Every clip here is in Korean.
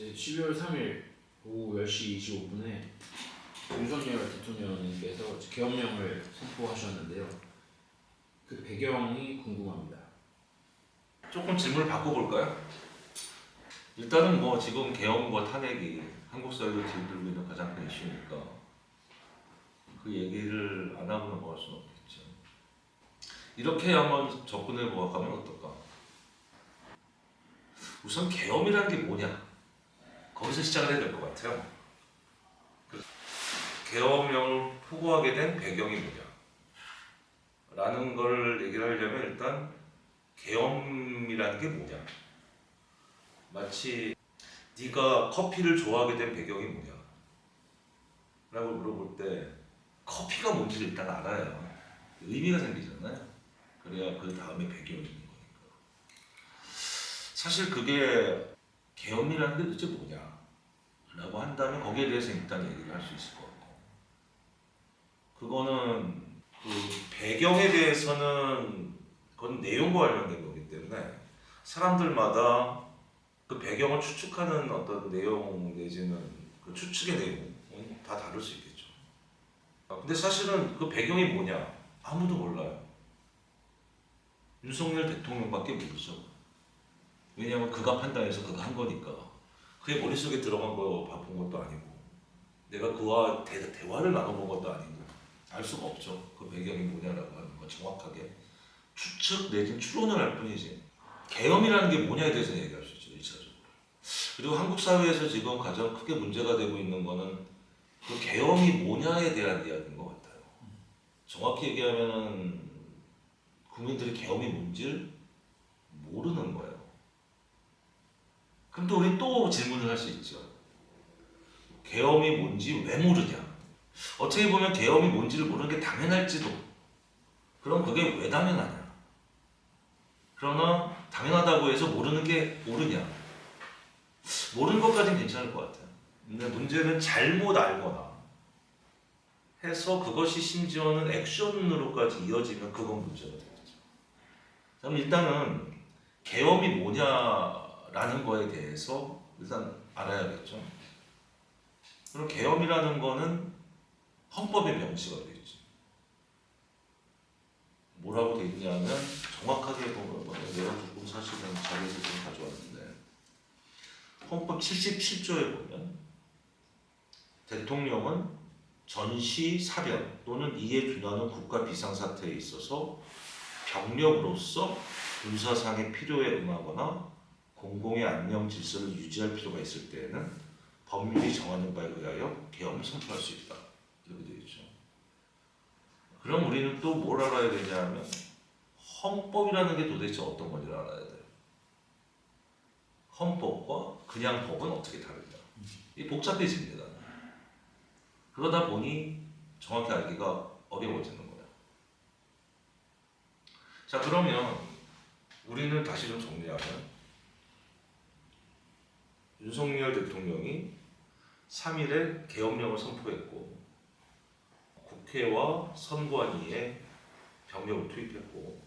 이제 12월 3일 오후 10시 25분에 윤석열 대통령님께서 계엄령을 선포하셨는데요. 그 배경이 궁금합니다. 조금 질문을 바꿔볼까요? 일단은 뭐 지금 계엄과 탄핵이 한국 사회를 뒤흔들고 있는 가장 큰 이슈니까 그 얘기를 안 하고 넘어갈 수는 없겠죠. 이렇게 한번 접근해 보아가면 어떨까? 우선 계엄이라는 게 뭐냐? 거기서 시작을 해야 될 것 같아요. 계엄령을 포고하게 된 배경이 뭐냐? 라는 걸 얘기를 하려면 일단 계엄이라는 게 뭐냐? 마치 네가 커피를 좋아하게 된 배경이 뭐냐? 라고 물어볼 때 커피가 뭔지를 일단 알아야 의미가 생기잖아요. 그래야 그 다음에 배경이 있는 거니까. 사실 그게 계엄이라는 게 도대체 뭐냐? 라고 한다면 거기에 대해서 일단 얘기를 할 수 있을 것 같고, 그거는 그 배경에 대해서는 그건 내용과 관련된 거기 때문에 사람들마다 그 배경을 추측하는 어떤 내용 내지는 그 추측의 내용은 다 다를 수 있겠죠. 근데 사실은 그 배경이 뭐냐? 아무도 몰라요. 윤석열 대통령밖에 모르죠. 왜냐하면 그가 판단해서 그가 한 거니까. 그의 머릿속에 들어간 거 본 것도 아니고 내가 그와 대화를 나눠본 것도 아니고 알 수가 없죠. 그 배경이 뭐냐라고 하는 거 정확하게 추측 내지는 추론을 할 뿐이지 계엄이라는 게 뭐냐에 대해서 얘기할 수 있죠. 1차적으로. 그리고 한국 사회에서 지금 가장 크게 문제가 되고 있는 거는 그 계엄이 뭐냐에 대한 이야기인 것 같아요. 정확히 얘기하면은 국민들이 계엄이 뭔지를 모르는 거예요. 그럼 또 우리 또 질문을 할 수 있죠. 계엄이 뭔지 왜 모르냐? 어떻게 보면 계엄이 뭔지를 모르는 게 당연할지도. 그럼 그게 왜 당연하냐? 그러나 당연하다고 해서 모르는 게 옳으냐? 모르는 것까지는 괜찮을 것 같아요. 근데 문제는 잘못 알거나 해서 그것이 심지어는 액션으로까지 이어지면 그건 문제가 되겠죠. 그럼 일단은 계엄이 뭐냐라는 거에 대해서 일단 알아야겠죠. 그럼 계엄이라는 거는 헌법에 명시가 되어 있죠. 뭐라고 되어 있냐면 정확하게 보면 내가 조금 사실은 자료를 좀 가져왔는데 헌법 77조에 보면 대통령은 전시, 사변 또는 이에 준하는 국가 비상사태에 있어서 병력으로서 군사상의 필요에 응하거나 공공의 안녕 질서를 유지할 필요가 있을 때에는 법률이 정하는 바에 의하여 계엄을 선포할 수 있다. 이렇게 되어 있죠. 그럼 우리는 또 뭘 알아야 되냐면 헌법이라는 게 도대체 어떤 건지를 알아야 돼요. 헌법과 그냥 법은 어떻게 다르냐. 이 복잡해집니다. 그러다 보니 정확히 알기가 어려워지는 거예요. 자, 그러면 우리는 다시 좀 정리하면 윤석열 대통령이 3일에 계엄령을 선포했고 국회와 선관위에 병력을 투입했고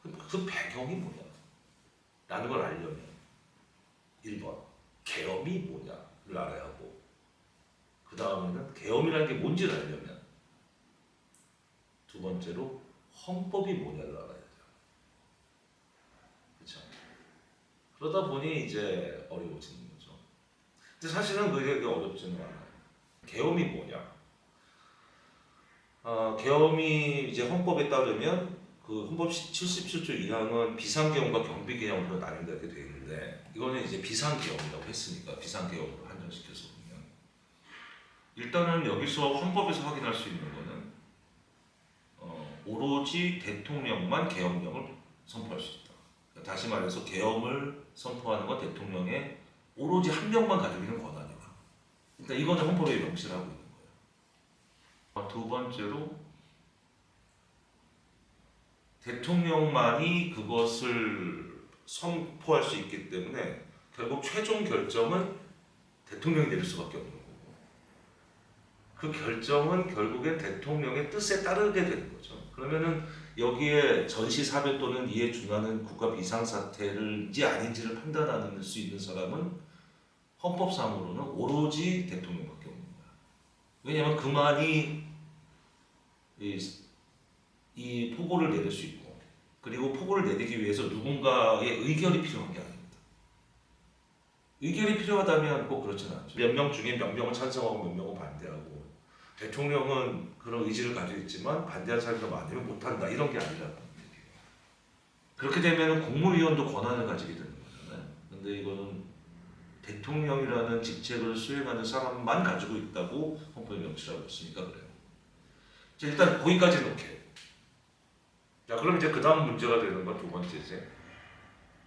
그 배경이 뭐냐? 라는 걸 알려면 1번 계엄이 뭐냐를 알아야 하고 그 다음에는 계엄이라는 게 뭔지를 알려면 두 번째로 헌법이 뭐냐를 알아야 돼요. 그렇죠? 그러다 보니 이제 어려워지는 거죠. 근데 사실은 그게 어렵지는 않아요. 계엄이 뭐냐? 계엄이 이제 헌법에 따르면 그 헌법 77조 2항은 비상계엄과 경비계엄으로 나뉘게 되어 있는데 이거는 이제 비상계엄이라고 했으니까 비상계엄으로 한정시켜서 보면 일단은 여기서 헌법에서 확인할 수 있는 거는 오로지 대통령만 계엄령을 선포할 수 있다. 그러니까 다시 말해서 계엄을 선포하는 건 대통령의 오로지 한 명만 가지고 있는 권한이다. 일단 이거는 헌법에 명시를 하고 있는 거예요. 두 번째로 대통령만이 그것을 선포할 수 있기 때문에 결국 최종 결정은 대통령이 내릴 수밖에 없는 거고 그 결정은 결국엔 대통령의 뜻에 따르게 되는 거죠. 그러면은 여기에 전시 사변 또는 이에 준하는 국가 비상사태를지 아닌지를 판단하는 수 있는 사람은 헌법상으로는 오로지 대통령밖에 없는 거야. 왜냐하면 그만이 이 포고를 내릴 수 있고, 그리고 포고를 내리기 위해서 누군가의 의결이 필요한 게 아닙니다. 의결이 필요하다면 꼭 그렇지는 않죠. 몇 명 중에 몇 명은 찬성하고 몇 명은 반대하고, 대통령은 그런 의지를 가지고 있지만 반대하는 사람이 더 많으면 못한다, 이런 게 아니라는 얘기예요. 그렇게 되면 국무위원도 권한을 가지게 되는 거잖아요. 근데 이거는 대통령이라는 직책을 수행하는 사람만 가지고 있다고 헌법에 명시하고 있으니까 그래요. 자, 일단 거기까지 놓게. 자, 그럼 이제 그 다음 문제가 되는 건 두 번째지.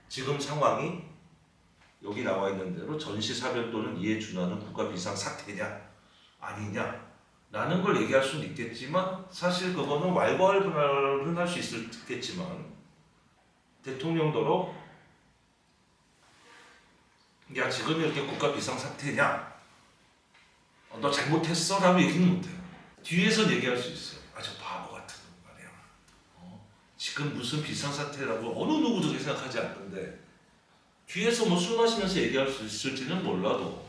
지금 상황이 여기 나와 있는 대로 전시사변 또는 이에 준하는 국가 비상 사태냐 아니냐 라는 걸 얘기할 수는 있겠지만, 사실 그거는 왈가왈부는 할 수 있겠지만, 대통령도로 야 지금 이렇게 국가 비상 사태냐, 너 잘못했어 라고 얘기는 못해요. 뒤에서 얘기할 수 있어요. 아 저 바보 같은 놈 말이야, 지금 무슨 비상 사태라고 어느 누구도 생각하지 않는데, 뒤에서 뭐 술 마시면서 얘기할 수 있을지는 몰라도,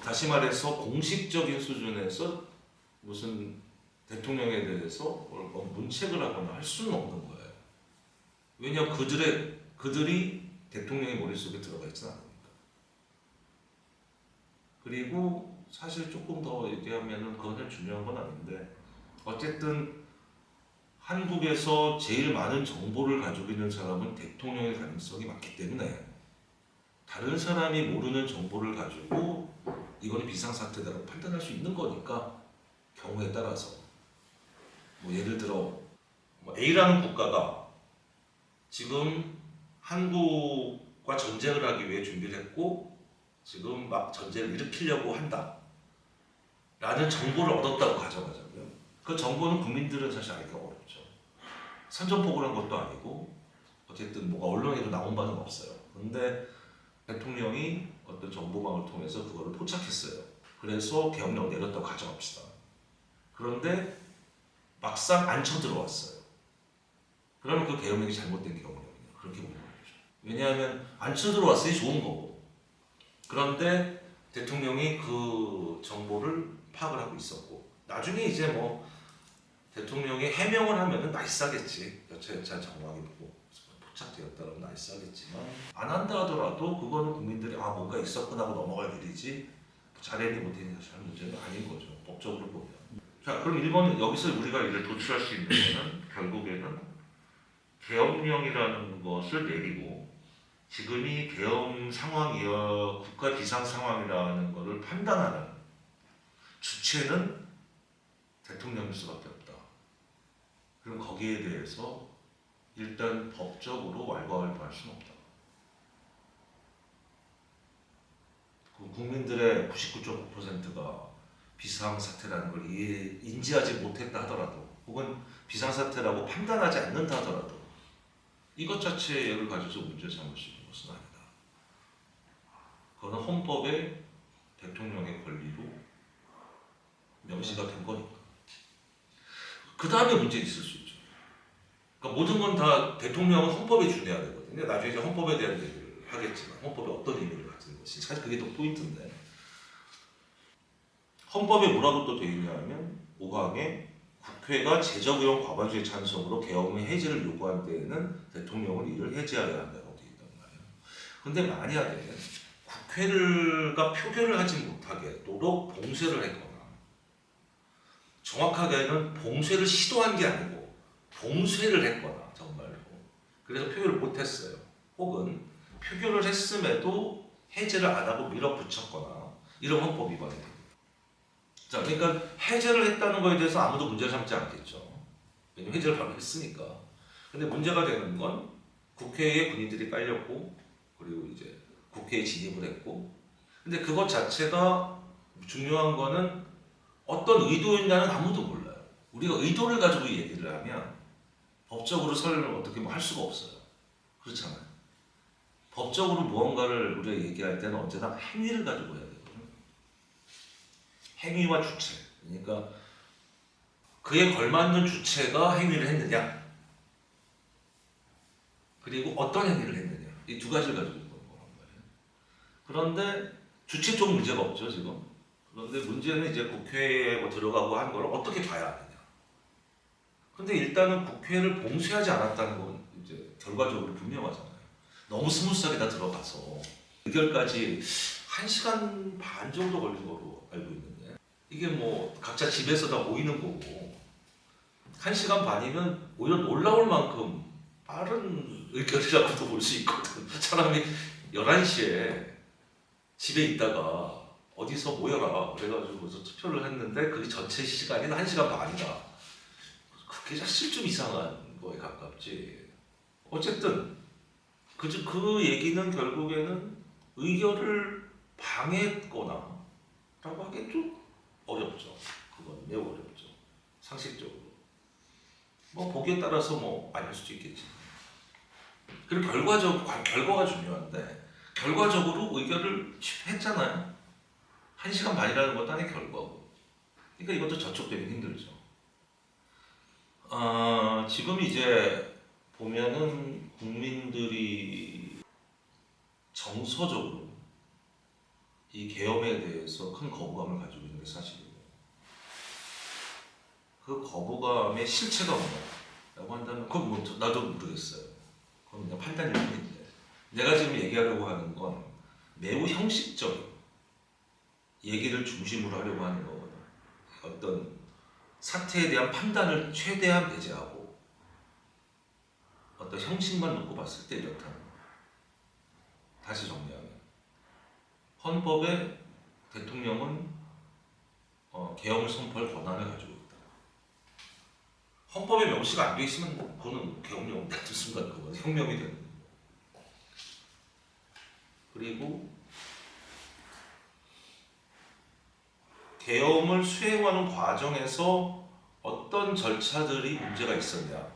다시 말해서 공식적인 수준에서 무슨 대통령에 대해서 뭐 문책을 하거나 할 수는 없는 거예요. 왜냐하면 그들이 대통령의 머릿속에 들어가 있지는 않으니까. 그리고 사실 조금 더 얘기하면은 그거는 중요한 건 아닌데, 어쨌든 한국에서 제일 많은 정보를 가지고 있는 사람은 대통령의 가능성이 많기 때문에, 다른 사람이 모르는 정보를 가지고 이거는 비상사태다라고 판단할 수 있는 거니까, 경우에 따라서 뭐 예를 들어 뭐 A라는 국가가 지금 한국과 전쟁을 하기 위해 준비를 했고 지금 막 전쟁을 일으키려고 한다 라는 정보를 얻었다고 가정하자고요. 그 정보는 국민들은 사실 알기가 어렵죠. 선전포고란 것도 아니고 어쨌든 뭐가 언론에도 나온 바는 없어요. 근데 대통령이 어떤 정보망을 통해서 그거를 포착했어요. 그래서 계엄령을 내렸다고 가정합시다. 그런데 막상 안 쳐들어왔어요. 그러면 그 계엄령이 잘못된 계엄령이에요. 그렇게 보는 거죠. 왜냐하면 안 쳐들어왔으니 좋은 거고, 그런데 대통령이 그 정보를 파악을 하고 있었고, 나중에 이제 뭐 대통령이 해명을 하면은 나이스하겠지. 여차여차 정황이 보고 포착되었다라면 나이스하겠지만, 안 한다 하더라도 그거는 국민들이 아 뭔가 있었구나 하고 넘어갈 일이지, 잘했니 못했니 사실 문제는 아닌 거죠. 법적으로 보면. 자, 그럼 1번 여기서 우리가 이제 도출할 수 있는 거는 결국에는 계엄령이라는 것을 내리고, 지금이 계엄 상황이여 국가 비상 상황이라는 것을 판단하는 주체는 대통령일 수밖에 없다. 그럼 거기에 대해서 일단 법적으로 왈가왈부할 수는 없다. 국민들의 99.9%가 비상사태라는 걸 인지하지 못했다 하더라도, 혹은 비상사태라고 판단하지 않는다 하더라도, 이것 자체를 가지고 문제 삼을 수 있는 것은 아니다. 그거는 헌법에 대통령의 권리로 명시가 된 거니까. 그 다음에 문제 있을 수 있죠. 그러니까 모든 건 다 대통령은 헌법에 준해야 되거든요. 나중에 이제 헌법에 대한 얘기를 하겠지만, 헌법에 어떤 의미를 가지는 것이 사실 그게 더 포인트인데, 헌법에 뭐라고 또 되어 있냐면 5항에 국회가 제적의원 과반수의 찬성으로 계엄의 해제를 요구한 때에는 대통령은 이를 해제하여야 한다고 되어 있단 말이에요. 근데 만약에 국회가 표결을 하지 못하게도록 봉쇄를 했거나, 정확하게는 봉쇄를 시도한 게 아니고 봉쇄를 했거나 정말로, 그래서 표결을 못했어요. 혹은 표결을 했음에도 해제를 안 하고 밀어붙였거나, 이런 헌법 위반이 됩니다. 자, 그러니까 해제를 했다는 거에 대해서 아무도 문제를 삼지 않겠죠. 왜냐면 해제를 바로 했으니까. 근데 문제가 되는 건 국회에 군인들이 깔렸고, 그리고 이제 국회에 진입을 했고, 근데 그것 자체가 중요한 거는 어떤 의도였냐는 아무도 몰라요. 우리가 의도를 가지고 얘기를 하면 법적으로 설명을 어떻게 뭐 할 수가 없어요. 그렇잖아요. 법적으로 무언가를 우리가 얘기할 때는 언제나 행위를 가지고 해야 되거든요. 행위와 주체. 그러니까 그에 걸맞는 주체가 행위를 했느냐, 그리고 어떤 행위를 했느냐, 이 두 가지를 가지고 있는 거란 말이에요. 그런데 주체 쪽 문제가 없죠 지금. 그런데 문제는 이제 국회에 뭐 들어가고 한 걸 어떻게 봐야 하느냐. 근데 일단은 국회를 봉쇄하지 않았다는 건 이제 결과적으로 분명하잖아요. 너무 스무스하게 다 들어가서 의결까지 1시간 반 정도 걸린 거로 알고 있는데 이게 뭐 각자 집에서 다 모이는 거고 1시간 반이면 오히려 놀라울 만큼 빠른 의결이라고도 볼 수 있거든. 사람이 11시에 집에 있다가 어디서 모여라 그래가지고 투표를 했는데 그게 전체 시간이 1시간 반이다. 그게 사실 좀 이상한 거에 가깝지. 어쨌든 그 얘기는 결국에는 의결을 방해했거나 라고 하기엔 좀 어렵죠. 그건 매우 어렵죠. 상식적으로. 뭐 보기에 따라서 뭐 아닐 수도 있겠지. 그리고 결과가 중요한데 결과적으로 의결을 했잖아요. 1시간 반이라는 것도 하나의 결과고. 그러니까 이것도 저촉되긴 힘들죠. 지금 이제 보면은 국민들이 정서적으로 이 계엄에 대해서 큰 거부감을 가지고 있는 게 사실이고 그 거부감의 실체가 뭐냐라고 한다면 그건 뭐 나도 모르겠어요. 그건 그냥 판단일 뿐인데 내가 지금 얘기하려고 하는 건 매우 형식적인 얘기를 중심으로 하려고 하는 거거든. 어떤 사태에 대한 판단을 최대한 배제하고 어떤 형식만 놓고 봤을 때 이렇다는 거. 다시 정리하면 헌법에 대통령은 계엄을 선포할 권한을 가지고 있다. 헌법에 명시가 안 돼 있으면 그거는 계엄령 같은 순간 그건 혁명이 되는 거고. 그리고 계엄을 수행하는 과정에서 어떤 절차들이 문제가 있었냐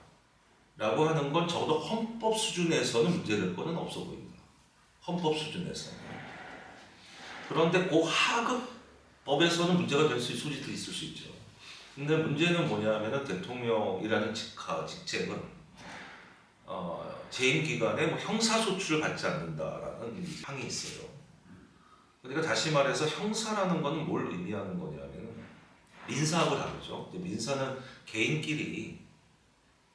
라고 하는 건 적어도 헌법 수준에서는 문제될 거는 없어 보인다. 헌법 수준에서는. 그런데 그 하급 법에서는 문제가 될 수 있을 수도 있을 수 있죠. 근데 문제는 뭐냐면은 대통령이라는 직책은 재임 기간에 뭐 형사소출을 받지 않는다라는 항이 있어요. 그러니까 다시 말해서 형사라는 건 뭘 의미하는 거냐면 민사하고 다르죠. 민사는 개인끼리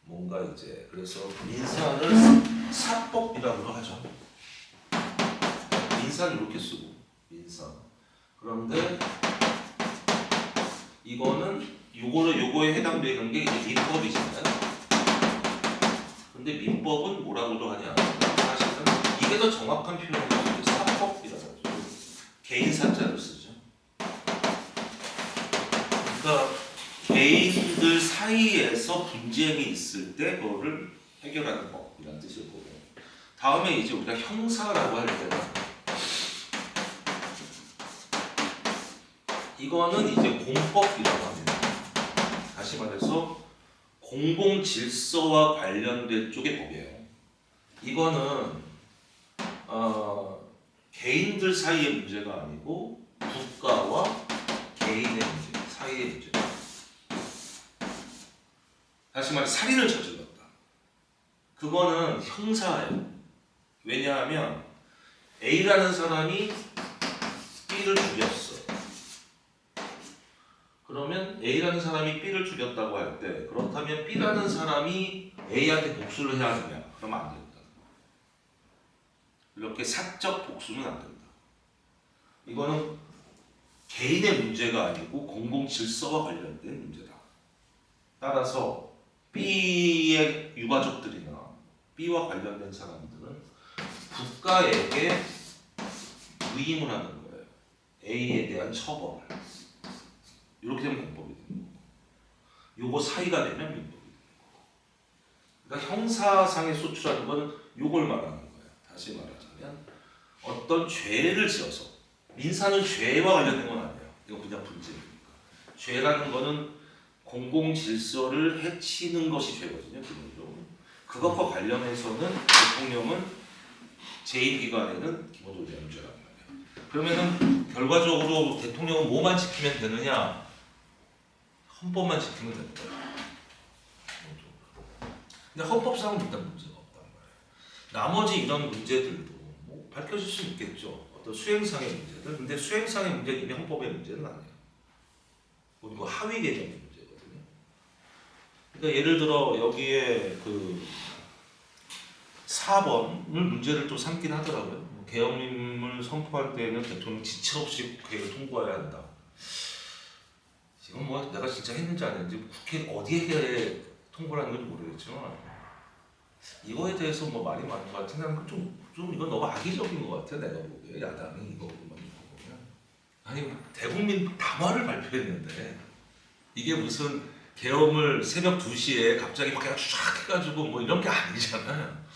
뭔가 이제 그래서 민사를 사법이라고 하죠. 민사는 이렇게 쓰고 민사. 그런데 이거는 요거에 해당되는 게 이제 민법이잖아요. 근데 민법은 뭐라고도 하냐? 사실은 이게 더 정확한 표현이 사법이라고 하죠. 개인사자를 쓰죠. 그러니까 개인들 사이에서 분쟁이 있을 때 그거를 해결하는 법이라는 뜻일 거고. 다음에 이제 우리가 형사라고 할 때는 이거는 이제 공법이라고 합니다. 다시 말해서 공공 질서와 관련된 쪽의 법이에요. 이거는 개인들 사이의 문제가 아니고 국가와 개인의 문제, 사이의 문제. 다시 말해 살인을 저질렀다. 그거는 형사예요. 왜냐하면 A라는 사람이 B를 죽였어. 그러면 A라는 사람이 B를 죽였다고 할 때 그렇다면 B라는 사람이 A한테 복수를 해야 하느냐? 그러면 안 된다. 이렇게 사적 복수는 안 된다. 이거는 개인의 문제가 아니고 공공 질서와 관련된 문제다. 따라서 B의 유가족들이나 B와 관련된 사람들은 국가에게 위임을 하는 거예요. A에 대한 처벌을. 이렇게 되면 공법이 되는 거고. 요거 사이가 되면 민법이 되는 거고. 그러니까 형사상의 소추라는 거는 요걸 말하는 거예요. 다시 말하자면 어떤 죄를 지어서 민사는 죄와 관련된 건 아니에요. 이거 그냥 분쟁이니까. 죄라는 거는 공공 질서를 해치는 것이 죄거든요. 기본적으로. 그것과 관련해서는 대통령은 재임 기간에는 기본적으로 면죄란 말이에요. 그러면은 결과적으로 대통령은 뭐만 지키면 되느냐? 헌법만 지키면 되는 거예요. 근데 헌법상은 일단 문제가 없단 말이에요. 나머지 이런 문제들도 뭐 밝혀질 수 있겠죠. 어떤 수행상의 문제들. 근데 수행상의 문제는 이미 헌법의 문제는 아니에요. 그리고 하위 개념의 문제거든요. 그러니까 예를 들어 여기에 그 4번을 문제를 좀 삼긴 하더라고요. 계엄을 선포할 때에는 대통령 지체 없이 국회를 통과해야 한다. 이건 뭐 내가 진짜 했는지 안 했는지 국회 어디에 통보를 하는 건지 모르겠지만 이거에 대해서 뭐 말이 많은 것 같은데 나는 좀 이건 너무 악의적인 것 같아. 내가 보기에 야당이 이거만 보면 아니 대국민 담화를 발표했는데 이게 무슨 계엄을 새벽 2시에 갑자기 막 그냥 쫙 해가지고 뭐 이런 게 아니잖아요.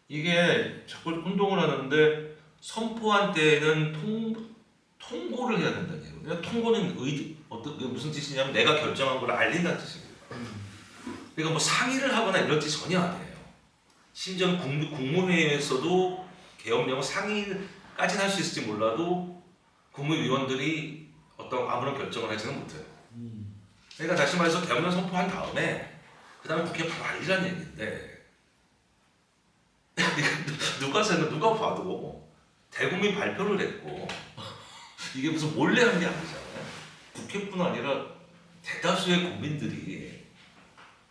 이게 자꾸 운동을 하는데 선포한 때에는 통고를 해야 된다는 얘기예요. 통고는 무슨 뜻이냐면 내가 결정한 걸 알린다는 뜻입니다. 그러니까 뭐 상의를 하거나 이런 뜻이 전혀 아니에요. 심지어 국무회의에서도 계엄령을 상의까지는 할 수 있을지 몰라도 국무위원들이 어떤 아무런 결정을 하지는 못해요. 그러니까 다시 말해서 계엄령 선포한 다음에 그 다음에 국회에 바로 알리라는 얘기인데 누가 봐도 대국민 발표를 했고 이게 무슨 몰래 한 게 아니잖아요. 국회뿐 아니라 대다수의 국민들이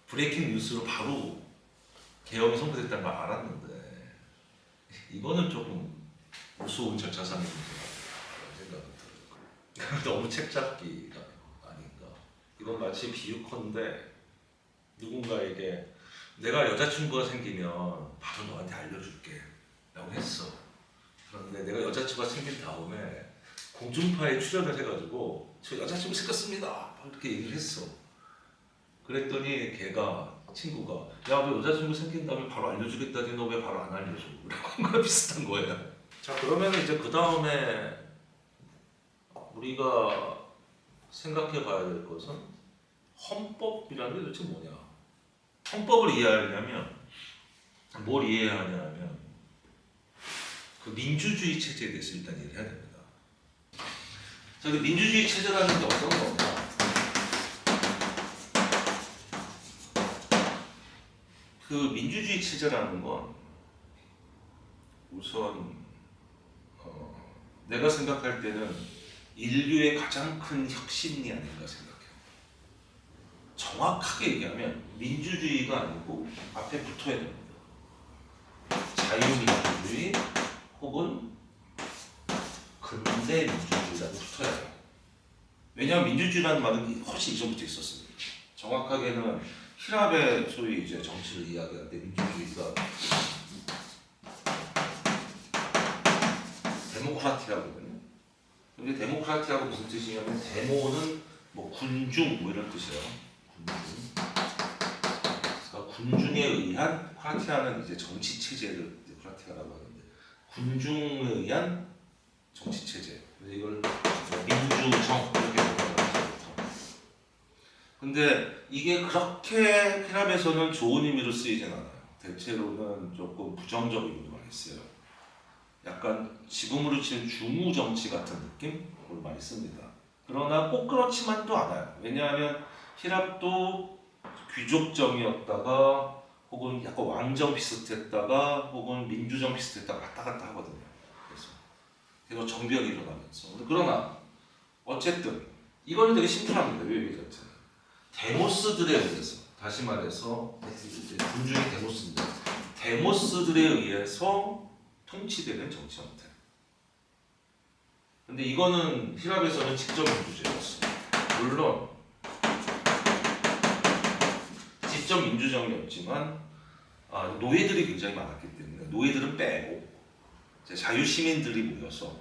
브레이킹 뉴스로 바로 계엄이 선포됐다는 걸 알았는데 이거는 조금 무서운 절차상의 문제라는 생각이 들어요. 너무 책잡기가 아닌가. 이건 마치 비유컨대 누군가에게 내가 여자친구가 생기면 바로 너한테 알려줄게 라고 했어. 그런데 내가 여자친구가 생긴 다음에 공중파에 출연을 해가지고 저 여자친구 생겼습니다 이렇게 얘기를 했어. 그랬더니 친구가 야 너 여자친구 생긴 다음에 바로 알려주겠다니 너 왜 바로 안 알려줘? 라고 한 거랑 비슷한 거예요. 자 그러면 이제 그 다음에 우리가 생각해 봐야 될 것은 헌법이라는 게 도대체 뭐냐. 헌법을 이해하려면 뭘 이해해야 하냐면 그 민주주의 체제에 대해서 일단 얘기해야 됩니다. 자, 그 민주주의 체제라는 게 어떤 거냐? 그 민주주의 체제라는 건 우선 내가 생각할 때는 인류의 가장 큰 혁신이 아닌가 생각해요. 정확하게 얘기하면 민주주의가 아니고 앞에 붙어야 됩니다. 자유민주주의 혹은 근대 민주주의라고 붙어야 해요. 왜냐하면 민주주의라는 말은 훨씬 이전부터 있었습니다. 정확하게는 히랍의 소위 이제 정치를 이야기할 때 민주주의가 데모크라티아거든요. 근데 데모크라티아가 무슨 뜻이냐면 데모는 뭐 군중 뭐 이런 뜻이에요. 그러니까 군중에 의한 크라티아는 이제 정치 체제를 이제 크라티아라고 하는데 군중에 의한 정치 체제. 그래서 이걸 민주정 이렇게 부르는 근데 이게 그렇게 히랍에서는 좋은 의미로 쓰이진 않아요. 대체로는 조금 부정적 의미로 많이 쓰여요. 약간 지금으로 치는 주무 정치 같은 느낌을 많이 씁니다. 그러나 꼭 그렇지만도 않아요. 왜냐하면 히랍도 귀족정이었다가 혹은 약간 왕정 비슷했다가 혹은 민주정 비슷했다가 왔다 갔다 하거든요. 그래서 정변이 일어나면서. 그러나 어쨌든 이거는 되게 심플합니다. 왜 그렇지? 데모스들에 의해서 다시 말해서 군중의 데모스인데 데모스들에 의해서 통치되는 정치 형태. 근데 이거는 히랍에서는 직접 민주주의였어요. 물론 직접 민주정이었지만 노예들이 굉장히 많았기 때문에 노예들은 빼고 자유 시민들이 모여서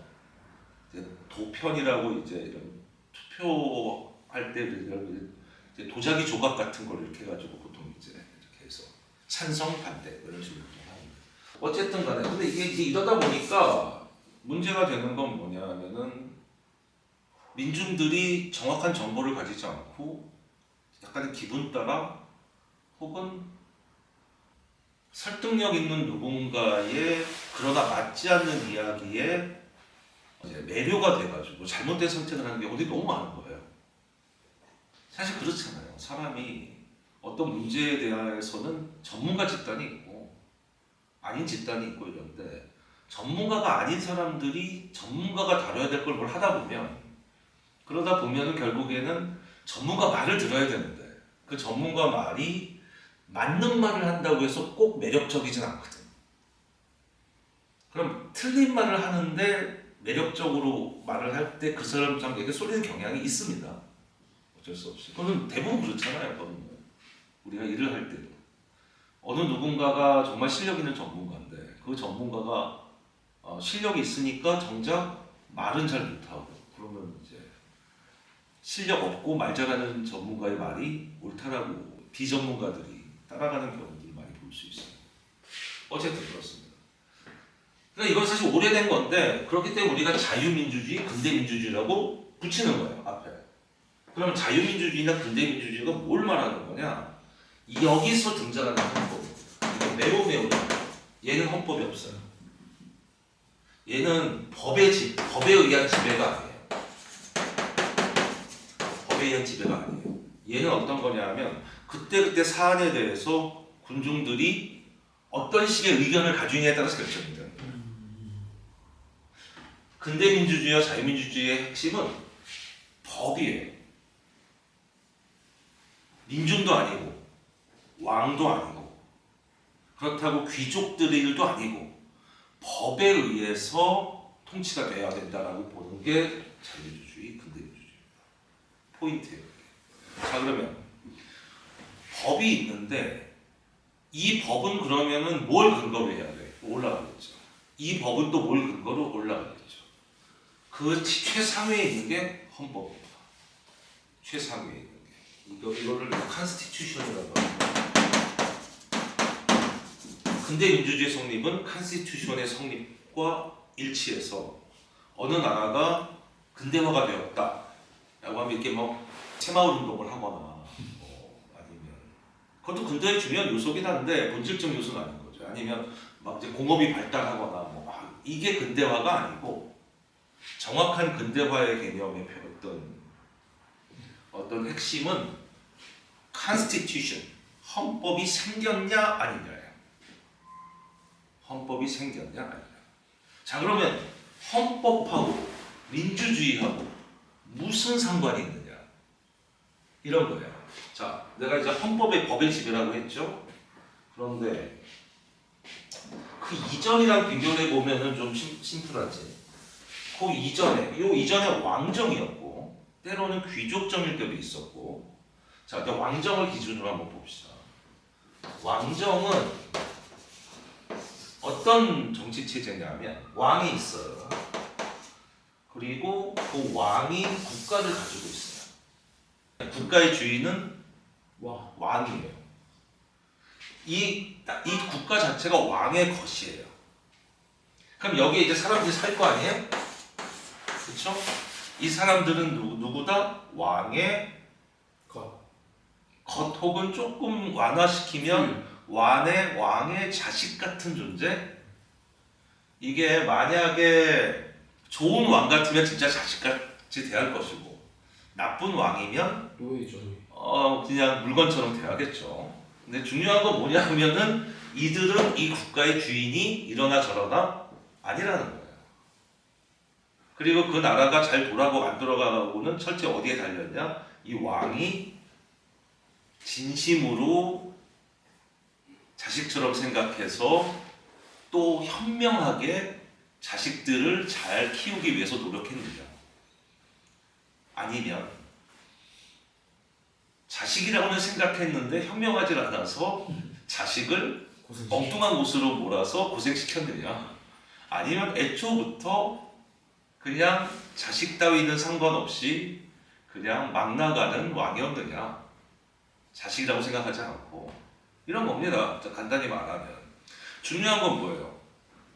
이제 도편이라고 이제 이런 투표할 때 이제 도자기 조각 같은 걸 이렇게 해가지고 보통 이제 이렇게 해서 찬성 반대 이런 식으로 합니다. 어쨌든 간에 근데 이게 이제 이러다 보니까 문제가 되는 건 뭐냐면은 민중들이 정확한 정보를 가지지 않고 약간의 기분 따라 혹은 설득력 있는 누군가의 그러나 맞지 않는 이야기에 이제 매료가 돼가지고 잘못된 선택을 하는 경우들이 너무 많은 거예요. 사실 그렇잖아요. 사람이 어떤 문제에 대해서는 전문가 집단이 있고 아닌 집단이 있고 이런데 전문가가 아닌 사람들이 전문가가 다뤄야 될 걸 뭘 하다 보면 그러다 보면은 결국에는 전문가 말을 들어야 되는데 그 전문가 말이 맞는 말을 한다고 해서 꼭 매력적이진 않거든. 그럼 틀린 말을 하는데 매력적으로 말을 할 때 그 사람에게 쏠리는 경향이 있습니다. 어쩔 수 없이. 그건 대부분 그렇잖아요. 그건 우리가 일을 할 때도 어느 누군가가 정말 실력 있는 전문가인데 그 전문가가 실력이 있으니까 정작 말은 잘 못하고 그러면 이제 실력 없고 말 잘하는 전문가의 말이 옳다라고 비전문가들이 따라가는 경우들을 많이 볼 수 있어요. 어쨌든 그렇습니다. 그러니까 이건 사실 오래된 건데 그렇기 때문에 우리가 자유민주주의, 근대민주주의라고 붙이는 거예요 앞에. 그러면 자유민주주의나 근대민주주의가 뭘 말하는 거냐? 여기서 등장하는 헌법. 이건 매우 얘는 헌법이 없어요. 얘는 법에 의한 지배가 아니에요. 법에 의한 지배가 아니에요. 얘는 어떤 거냐 하면 그때그때 사안에 대해서 군중들이 어떤 식의 의견을 가지느냐에 따라서 결정이 돼요. 근대민주주의와 자유민주주의의 핵심은 법이에요. 민중도 아니고 왕도 아니고 그렇다고 귀족들의 일도 아니고 법에 의해서 통치가 돼야 된다라고 보는 게 자유민주주의, 근대민주주의입니다. 포인트예요. 자 그러면 법이 있는데 이 법은 그러면은 뭘 근거로 해야 돼? 올라가겠죠. 이 법은 또 뭘 근거로 올라가겠죠. 그 최상위에 있는 게 헌법입니다. 최상위에 있는 게 이거를 컨스티튜션이라고 합니다. 근대 민주주의 성립은 컨스티튜션의 성립과 일치해서 어느 나라가 근대화가 되었다라고 하면 이렇게 뭐 새마을 운동을 하거나 아니면 그것도 근대의 중요한 요소긴 한데 본질적 요소는 아닌 거죠. 아니면 막 이제 공업이 발달하거나 이게 근대화가 아니고 정확한 근대화의 개념의 어떤 핵심은 constitution, 헌법이 생겼냐 아니냐예요. 헌법이 생겼냐 아니냐. 자 그러면 헌법하고 민주주의하고 무슨 상관이 있느냐 이런 거예요. 자 내가 이제 헌법의 법의 지배라고 했죠. 그런데 그 이전이랑 비교해 보면은 좀 심플하지. 그 이전에 왕정이었고 때로는 귀족정일 때도 있었고. 자 일단 왕정을 기준으로 한번 봅시다. 왕정은 어떤 정치 체제냐면 왕이 있어요. 그리고 그 왕이 국가를 가지고 있어요. 국가의 주인은 왕이에요. 이 국가 자체가 왕의 것이에요. 그럼 여기에 이제 사람들이 살 거 아니에요? 그렇죠? 이 사람들은 누구다? 왕의 것 혹은 조금 완화시키면 왕의 자식 같은 존재? 이게 만약에 좋은 왕 같으면 진짜 자식같이 대할 것이고 나쁜 왕이면 노예죠. 그냥 물건처럼 대하겠죠. 근데 중요한 건 뭐냐면은 이들은 이 국가의 주인이 이러나 저러나 아니라는 거예요. 그리고 그 나라가 잘 돌아가고 안 돌아가고는 철저히 어디에 달렸냐? 이 왕이 진심으로 자식처럼 생각해서 또 현명하게 자식들을 잘 키우기 위해서 노력했느냐? 아니면 자식이라고는 생각했는데 현명하지 않아서 자식을 엉뚱한 곳으로 몰아서 고생시켰느냐? 아니면 애초부터 그냥 자식 따위는 상관없이 그냥 막 나가는 왕이었느냐? 자식이라고 생각하지 않고 이런 겁니다. 간단히 말하면 중요한 건 뭐예요?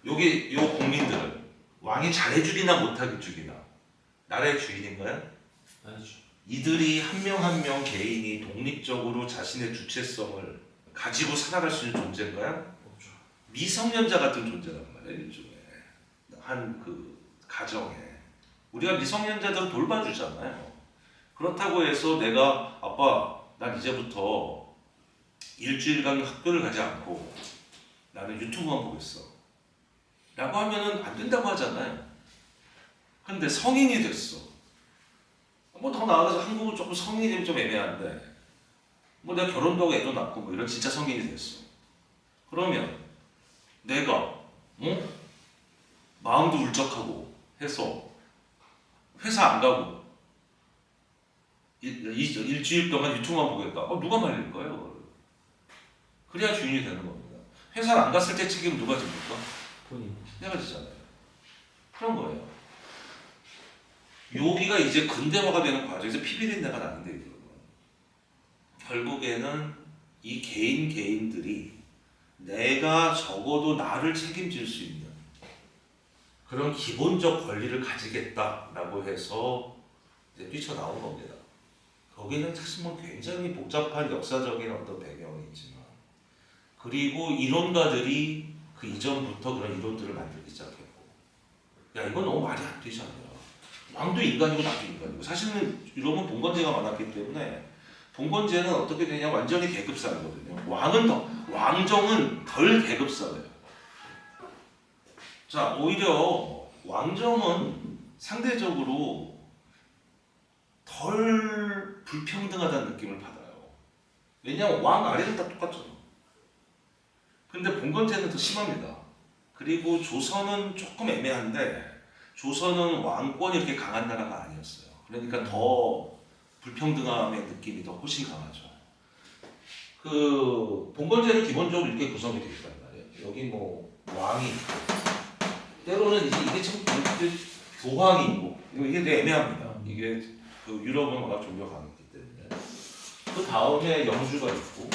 요 국민들은 왕이 잘해주기나 못해주기나 나라의 주인인가요? 아니죠. 이들이 한 명 한 명 개인이 독립적으로 자신의 주체성을 가지고 살아갈 수 있는 존재인가요? 없죠. 미성년자 같은 존재란 말이에요. 일종의 한 그 가정에 우리가 미성년자들을 돌봐주잖아요. 그렇다고 해서 내가 아빠 난 이제부터 일주일간 학교를 가지 않고 나는 유튜브만 보겠어 라고 하면은 안 된다고 하잖아요. 근데 성인이 됐어. 뭐 더 나아가서 한국은 조금 성인이 되면 좀 애매한데 뭐 내가 결혼도 하고 애도 낳고 뭐 이런 진짜 성인이 됐어. 그러면 내가 마음도 울적하고 해서 회사 안 가고 일주일 동안 유튜브만 보겠다. 누가 말릴 거예요? 그래야 주인이 되는 겁니다. 회사를 안 갔을 때 책임 누가 집니까? 본인. 내가 지잖아요. 그런 거예요. 여기가 이제 근대화가 되는 과정에서 피비린내가 나는데 여러분. 결국에는 이 개인들이 내가 적어도 나를 책임질 수 있는 그런 기본적 권리를 가지겠다라고 해서 이제 뛰쳐나온 겁니다. 거기는 사실 뭐 굉장히 복잡한 역사적인 어떤 배경이 있지만 그리고 이론가들이 그 이전부터 그런 이론들을 만들기 시작했고 야 이건 너무 말이 안 되잖아요. 왕도 인간이고 나도 인간이고 사실은 이러면 봉건제가 많았기 때문에 봉건제는 어떻게 되냐 완전히 계급사거든요. 왕정은 덜 계급사예요. 자 오히려 왕정은 상대적으로 덜 불평등하다는 느낌을 받아요. 왜냐하면 왕 아래는 다 똑같잖아. 근데 봉건제는 더 심합니다. 그리고 조선은 조금 애매한데 조선은 왕권이 이렇게 강한 나라가 아니었어요. 그러니까 더 불평등함의 느낌이 더 훨씬 강하죠. 그 봉건제는 기본적으로 이렇게 구성이 되어 있단 말이에요. 여기 뭐 왕이 있고 때로는 이게 참 교황이 있고 이게 되게 애매합니다. 이게 그 유럽은 워낙 종교가 강했기 때문에 그 다음에 영주가 있고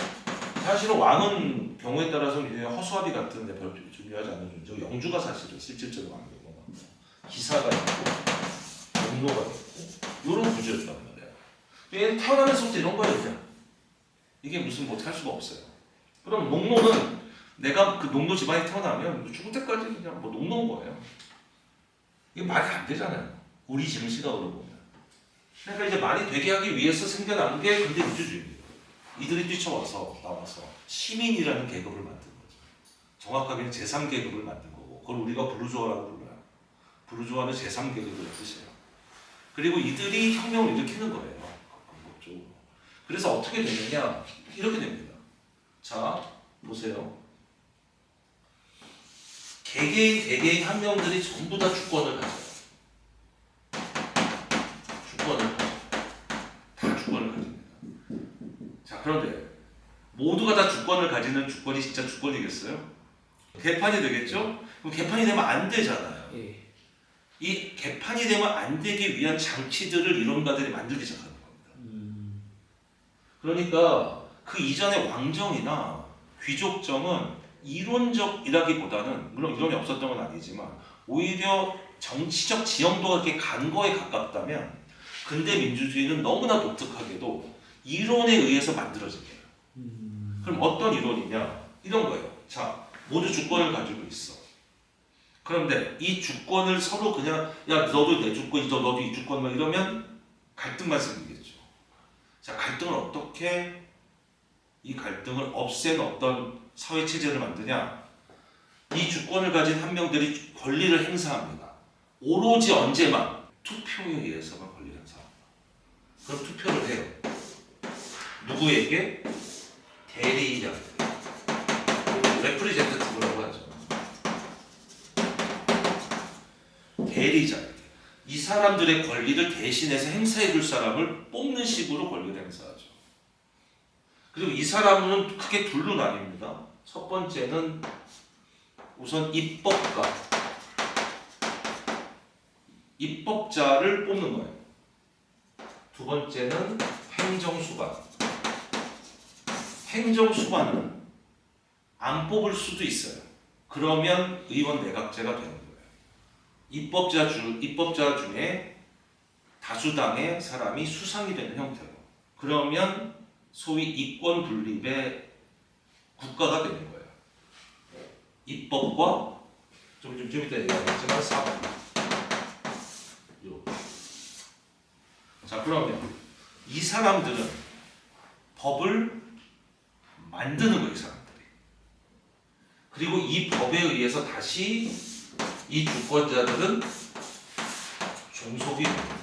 사실은 왕은 경우에 따라서는 이제 허수아비 같은 데 별로 중요하지 않은 존재 영주가 사실은 실질적으로 왕이고 기사가 있고 농노가 있고 이런 구조였단 말이에요. 얘는 태어나면서부터 이런 거예요 그냥. 이게 무슨 뭐 할 수가 없어요. 그럼 농노는 내가 그 농노 집안에 태어나면 죽을 때까지 그냥 뭐 농노인 거예요. 이게 말이 안 되잖아요. 우리 지금 시각으로 보면. 그러니까 이제 말이 되게 하기 위해서 생겨난 게 근대 민주주의입니다. 이들이 뛰쳐와서 나와서 시민이라는 계급을 만든 거죠. 정확하게는 제3계급을 만든 거고 그걸 우리가 부르주아라고 불러요. 부르주아는 제3계급의 뜻이에요. 그리고 이들이 혁명을 일으키는 거예요. 궁극적으로. 그래서 어떻게 되느냐 이렇게 됩니다. 자 보세요. 개개인 혁명들이 전부 다 주권을 가져요. 다 주권을 가집니다. 자 그런데 모두가 다 주권을 가지는 주권이 진짜 주권이겠어요? 개판이 되겠죠? 그럼 개판이 되면 안 되잖아요. 예. 이 개판이 되면 안 되기 위한 장치들을 이론가들이 만들기 시작하는 겁니다. 그러니까 그 이전의 왕정이나 귀족정은 이론적이라기보다는 물론 이론이 없었던 건 아니지만 오히려 정치적 지형도가 이렇게 간 거에 가깝다면 근대 민주주의는 너무나 독특하게도 이론에 의해서 만들어진 거예요. 그럼 어떤 이론이냐? 이런 거예요. 자, 모두 주권을 가지고 있어. 그런데 이 주권을 서로 그냥 야 너도 내 주권이죠, 너도 이 주권 막 이러면 갈등만 생기겠죠. 자, 갈등을 어떻게 이 갈등을 없앤 어떤 사회 체제를 만드냐? 이 주권을 가진 한 명들이 권리를 행사합니다. 오로지 언제만 투표에 의해서만 권리를 행사합니다. 그럼 투표를 해요. 누구에게? 대리인에게. 레프리젠테티브라고 하죠. 대리자에게. 이 사람들의 권리를 대신해서 행사해 줄 사람을 뽑는 식으로 권리를 행사하죠. 그리고 이 사람은 크게 둘로 나뉩니다. 첫 번째는 우선 입법자를 뽑는 거예요. 두 번째는 행정수반. 행정수반은 안 뽑을 수도 있어요. 그러면 의원 내각제가 되는 거예요. 입법자 중에 다수당의 사람이 수상이 되는 형태로. 그러면 소위 이권 분립의 국가가 되는 거예요. 입법과 좀 이따 얘기하겠지만 사법. 자 그러면 이 사람들은 법을 만드는 거예요. 이 사람들이. 그리고 이 법에 의해서 다시 이 주권자들은 종속이 됩니다.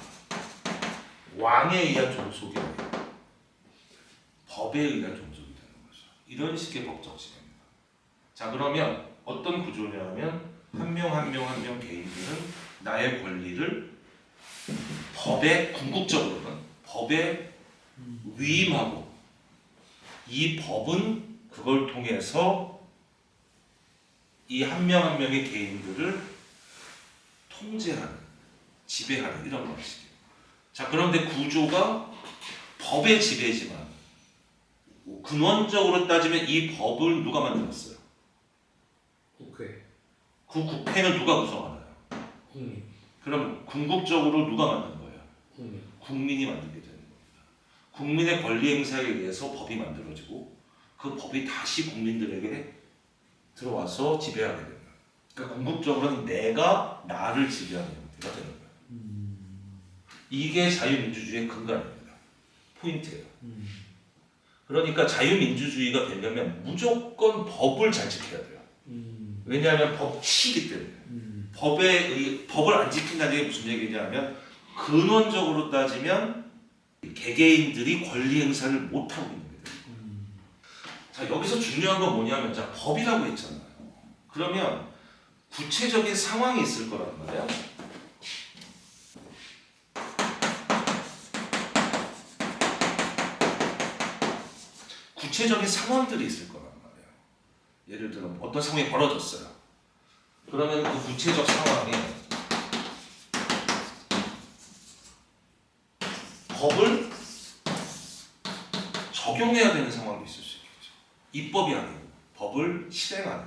왕에 의한 종속이 아니라 법에 의한 종속이 되는 거죠. 이런 식의 법 정신입니다. 자, 그러면 어떤 구조냐면 한 명 한 명 한 명 개인들은 나의 권리를 법에 궁극적으로는 법에 위임하고 이 법은 그걸 통해서 이 한 명 한 명의 개인들을 통제하는, 지배하는 이런 방식이에요. 자, 그런데 구조가 법의 지배지만 근원적으로 따지면 이 법을 누가 만들었어요? 국회, 그 국회는 누가 구성하나요? 국민, 그럼 궁극적으로 누가 만든 거예요? 국민. 국민이 만들게 되는 겁니다. 국민의 권리 행사에 의해서 법이 만들어지고 그 법이 다시 국민들에게 들어와서 지배하게 됩니다. 그러니까 궁극적으로는 내가 나를 지배하는 형태가 되는 거예요. 이게 자유민주주의의 근간입니다. 포인트예요. 그러니까 자유민주주의가 되려면 무조건 법을 잘 지켜야 돼요. 왜냐하면 법치이기 때문에. 법을 안 지킨다는 게 무슨 얘기냐면 근원적으로 따지면 개개인들이 권리 행사를 못하고 있는 거예요. 자, 여기서 중요한 건 뭐냐면 자, 법이라고 했잖아요. 그러면 구체적인 상황이 있을 거란 말이에요. 구체적인 상황들이 있을 거란 말이에요. 예를 들어 어떤 상황이 벌어졌어요. 그러면 그 구체적 상황에 법을 적용해야 되는 상황도 있을 수 있겠죠. 입법이 아니고 법을 실행하는.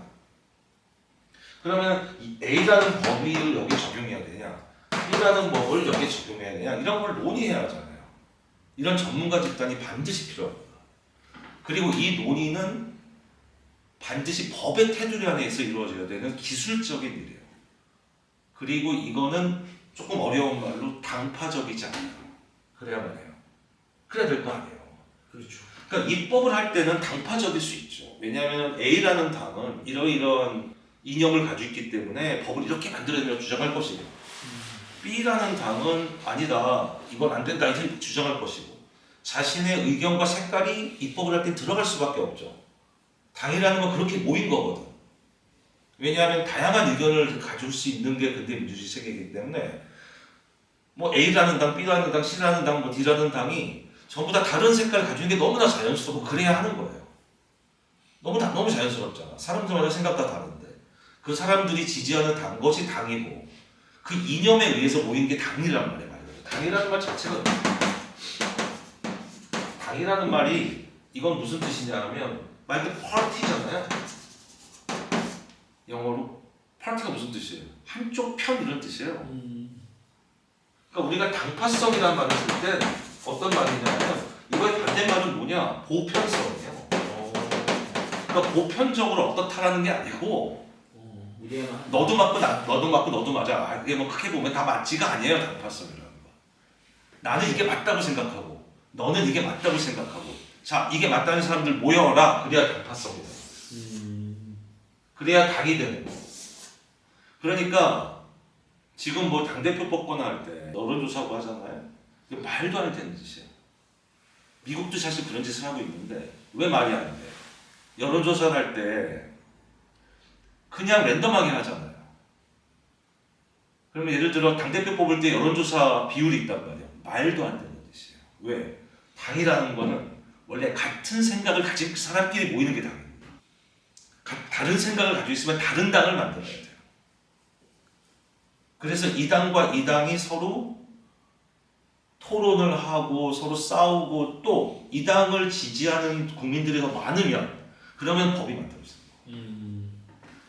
그러면 이 A라는 법을 여기 적용해야 되냐, B라는 법을 여기 적용해야 되냐 이런 걸 논의해야 하잖아요. 이런 전문가 집단이 반드시 필요합니다. 그리고 이 논의는 반드시 법의 테두리 안에서 이루어져야 되는 기술적인 일이에요. 그리고 이거는 조금 어려운 말로 당파적이지 않아요. 그래야만 해요. 그래야 될 거 아니에요. 그렇죠. 그러니까 입법을 할 때는 당파적일 수 있죠. 왜냐하면 A라는 당은 이러이러한 이념을 가지고 있기 때문에 법을 이렇게 만들어야 된다고 주장할 것이고 B라는 당은 아니다, 이건 안 된다 이렇게 주장할 것이고 자신의 의견과 색깔이 입법을 할 때 들어갈 수밖에 없죠. 당이라는 건 그렇게 모인 거거든. 왜냐하면 다양한 의견을 가질 수 있는 게 근대 민주주의 세계이기 때문에 뭐 A라는 당, B라는 당, C라는 당, 뭐 D라는 당이 전부 다 다른 색깔을 가지고 있는 게 너무나 자연스럽고 그래야 하는 거예요. 너무 자연스럽잖아. 사람들마다 생각 다 다른데 그 사람들이 지지하는 당 것이 당이고 그 이념에 의해서 모인 게 당이란 말이에요. 당이라는 말 자체가 당이라는 말이 이건 무슨 뜻이냐 하면 말 그대로 파티잖아요. 영어로 파티가 무슨 뜻이에요? 한쪽 편 이런 뜻이에요. 그러니까 우리가 당파성이라는 말을 쓸 때 어떤 말이냐면 이거의 반대말은 뭐냐? 보편성이에요. 그러니까 보편적으로 어떻다라는 게 아니고 너도 맞고 너도 맞아. 이게 뭐 크게 보면 다 맞지가 아니에요. 당파성이라는 거. 나는 이게 맞다고 생각하고 너는 이게 맞다고 생각하고 자, 이게 맞다는 사람들 모여라. 그래야 당파성이다. 그래야 당이 되는 거. 그러니까 지금 뭐 당대표 뽑거나 할 때 여론조사하고 하잖아요. 이게 말도 안 되는 짓이에요. 미국도 사실 그런 짓을 하고 있는데 왜 말이 안 돼? 여론조사를 할 때 그냥 랜덤하게 하잖아요. 그러면 예를 들어 당대표 뽑을 때 여론조사 비율이 있단 말이에요. 말도 안 되는 짓이에요. 왜? 당이라는 거는 원래 같은 생각을 가진 사람끼리 모이는 게 당입니다. 다른 생각을 가지고 있으면 다른 당을 만들어야 돼요. 그래서 이 당과 이 당이 서로 토론을 하고 서로 싸우고 또 이 당을 지지하는 국민들이 더 많으면 그러면 법이 만들어져요.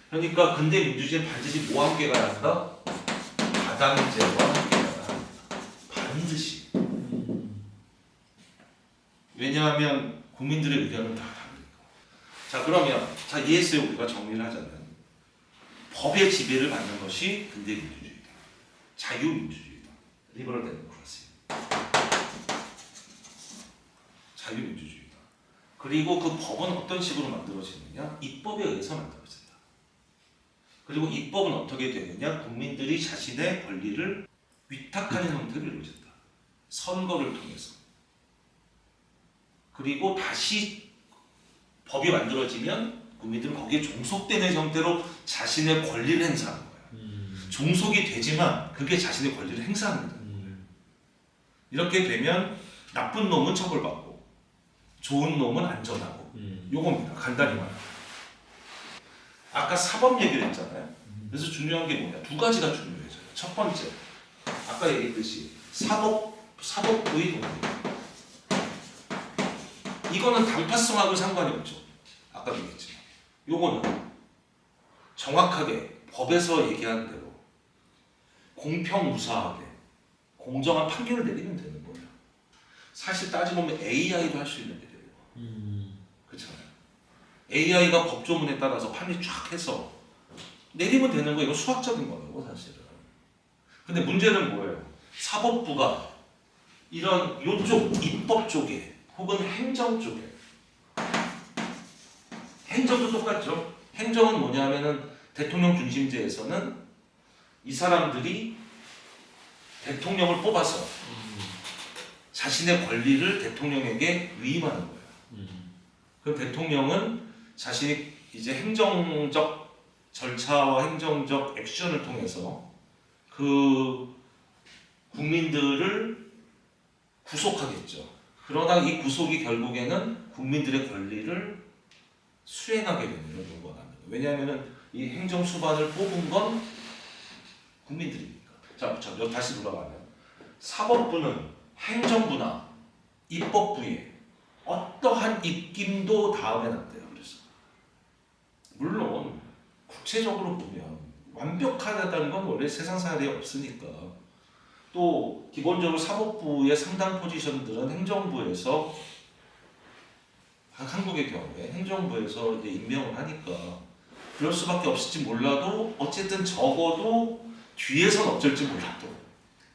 그러니까 근대 민주주의는 반드시 뭐와 함께 가야 한다? 다당제와 함께 가야 한다. 반드시. 왜냐하면 국민들의 의견은 다 다르니까. 자, 그러면 자 ES에 우리가 정리를 하자면 법의 지배를 받는 것이 근대 민주주의다. 자유민주주의다. 리버럴 데모크라시. 자유민주주의다. 그리고 그 법은 어떤 식으로 만들어지느냐? 입법에 의해서 만들어진다. 그리고 입법은 어떻게 되느냐? 국민들이 자신의 권리를 위탁하는 형태로 이루어진다. 선거를 통해서. 그리고 다시 법이 만들어지면 국민들은 거기에 종속되는 형태로 자신의 권리를 행사하는 거예요. 종속이 되지만 그게 자신의 권리를 행사하는 거예요. 이렇게 되면 나쁜 놈은 처벌받고 좋은 놈은 안전하고 요겁니다. 간단히 말하면. 아까 사법 얘기를 했잖아요. 그래서 중요한 게 뭐냐? 두 가지가 중요해져요. 첫 번째, 아까 얘기했듯이 사법부의 독립. 이거는 단파성하고 상관이 없죠. 아까도 얘기했지만. 요거는 정확하게 법에서 얘기하는 대로 공평무사하게 공정한 판결을 내리면 되는 거예요. 사실 따지보면 AI도 할 수 있는 일이에요. 그렇잖아요. AI가 법조문에 따라서 판례 쫙 해서 내리면 되는 거예요. 이거 수학적인 거라고 사실은. 근데 문제는 뭐예요? 사법부가 이런 요쪽 입법 쪽에 혹은 행정 쪽에 행정도 똑같죠. 행정은 뭐냐면은 대통령 중심제에서는 이 사람들이 대통령을 뽑아서 자신의 권리를 대통령에게 위임하는 거예요. 그럼 대통령은 자신이 이제 행정적 절차와 행정적 액션을 통해서 그 국민들을 구속하겠죠. 그러나 이 구속이 결국에는 국민들의 권리를 수행하게 되는 이런 경우가 나는 거예요. 왜냐하면 이 행정 수반을 뽑은 건 국민들이니까. 자, 다시 돌아가면 사법부는 행정부나 입법부에 어떠한 입김도 닿으면 안 돼요. 그래서 물론 구체적으로 보면 완벽하다는 건 원래 세상 사례에 없으니까. 또 기본적으로 사법부의 상당 포지션들은 행정부에서 한국의 경우에 행정부에서 이제 임명을 하니까 그럴 수밖에 없을지 몰라도 어쨌든 적어도 뒤에선 어쩔지 몰라도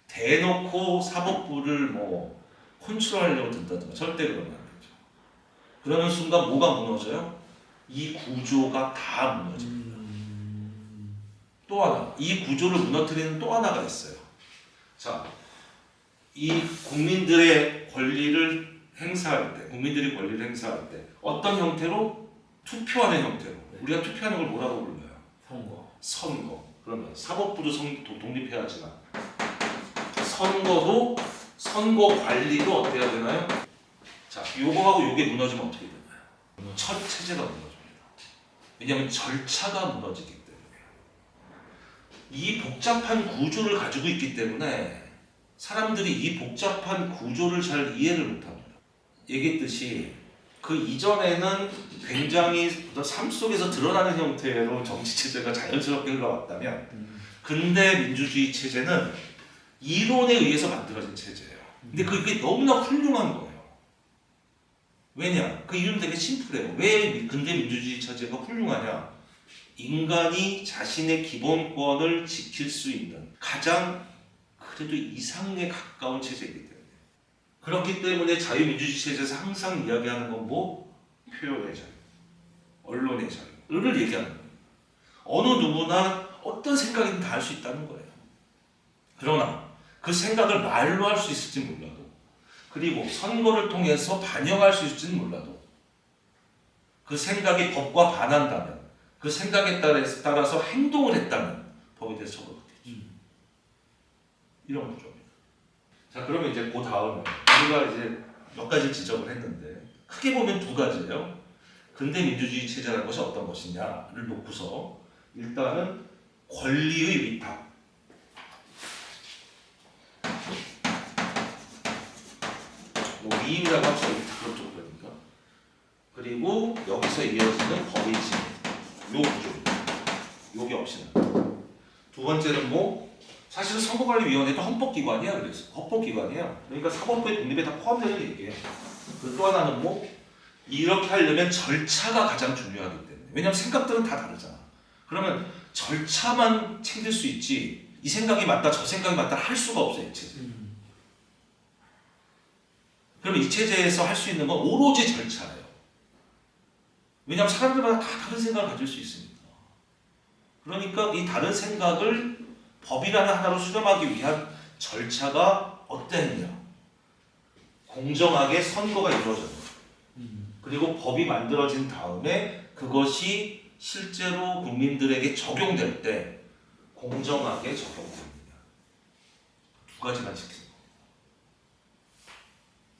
대놓고 사법부를 뭐 컨트롤하려고 든다든가 절대 그러면 안 되죠. 그러는 순간 뭐가 무너져요? 이 구조가 다 무너집니다. 또 하나, 이 구조를 무너뜨리는 또 하나가 있어요. 자, 이 국민들의 권리를 행사할 때, 국민들이 권리를 행사할 때 어떤 형태로? 투표하는 형태로. 우리가 투표하는 걸 뭐라고 불러요? 선거. 그러면 사법부도 독립해야 하지만 선거도 선거 관리도 어떻게 해야 되나요? 자, 요거하고 요게 무너지면 어떻게 되나요? 첫 체제가 무너집니다. 왜냐하면 절차가 무너지기 때문에. 이 복잡한 구조를 가지고 있기 때문에 사람들이 이 복잡한 구조를 잘 이해를 못합니다. 얘기했듯이 그 이전에는 굉장히 삶 속에서 드러나는 형태로 정치 체제가 자연스럽게 흘러왔다면 근대 민주주의 체제는 이론에 의해서 만들어진 체제예요. 근데 그게 너무나 훌륭한 거예요. 왜냐? 그 이유는 되게 심플해요. 왜 근대 민주주의 체제가 훌륭하냐? 인간이 자신의 기본권을 지킬 수 있는 가장 그래도 이상에 가까운 체제이기 때문에. 그렇기 때문에 자유민주주의 체제에서 항상 이야기하는 건 뭐? 표현의 자유, 언론의 자유를 얘기하는 거예요. 어느 누구나 어떤 생각이든 다 할 수 있다는 거예요. 그러나 그 생각을 말로 할 수 있을지 몰라도 그리고 선거를 통해서 반영할 수 있을지는 몰라도 그 생각이 법과 반한다면 그 생각에 따라서 행동을 했다면 법에 대해서 처벌받겠죠. 이런 구조입니다. 자, 그러면 이제 그 다음에 우리가 이제 몇 가지 지적을 했는데 크게 보면 두 가지예요. 근대 민주주의 체제라는 것이 어떤 것이냐를 놓고서 일단은 권리의 위탁. 뭐 위임이라고 합시다. 그런 쪽이니까. 그리고 여기서 이어지는 법의 진. 요 구조. 요게 없이 나. 두 번째는 뭐? 사실은 선거관리위원회도 헌법기관이야. 그래서 헌법기관이야. 그러니까 사법부의 독립에 다 포함되는 얘기예요. 그리고 또 하나는 뭐? 이렇게 하려면 절차가 가장 중요하기 때문에. 왜냐하면 생각들은 다 다르잖아. 그러면 절차만 챙길 수 있지 이 생각이 맞다 저 생각이 맞다 할 수가 없어요. 이 체제. 그러면 이 체제에서 할 수 있는 건 오로지 절차예요. 왜냐하면 사람들마다 다 다른 생각을 가질 수 있으니까. 그러니까 이 다른 생각을 법이라는 하나로 수렴하기 위한 절차가 어땠냐? 공정하게 선거가 이루어졌다. 그리고 법이 만들어진 다음에 그것이 실제로 국민들에게 적용될 때 공정하게 적용됩니다. 두 가지만 지키는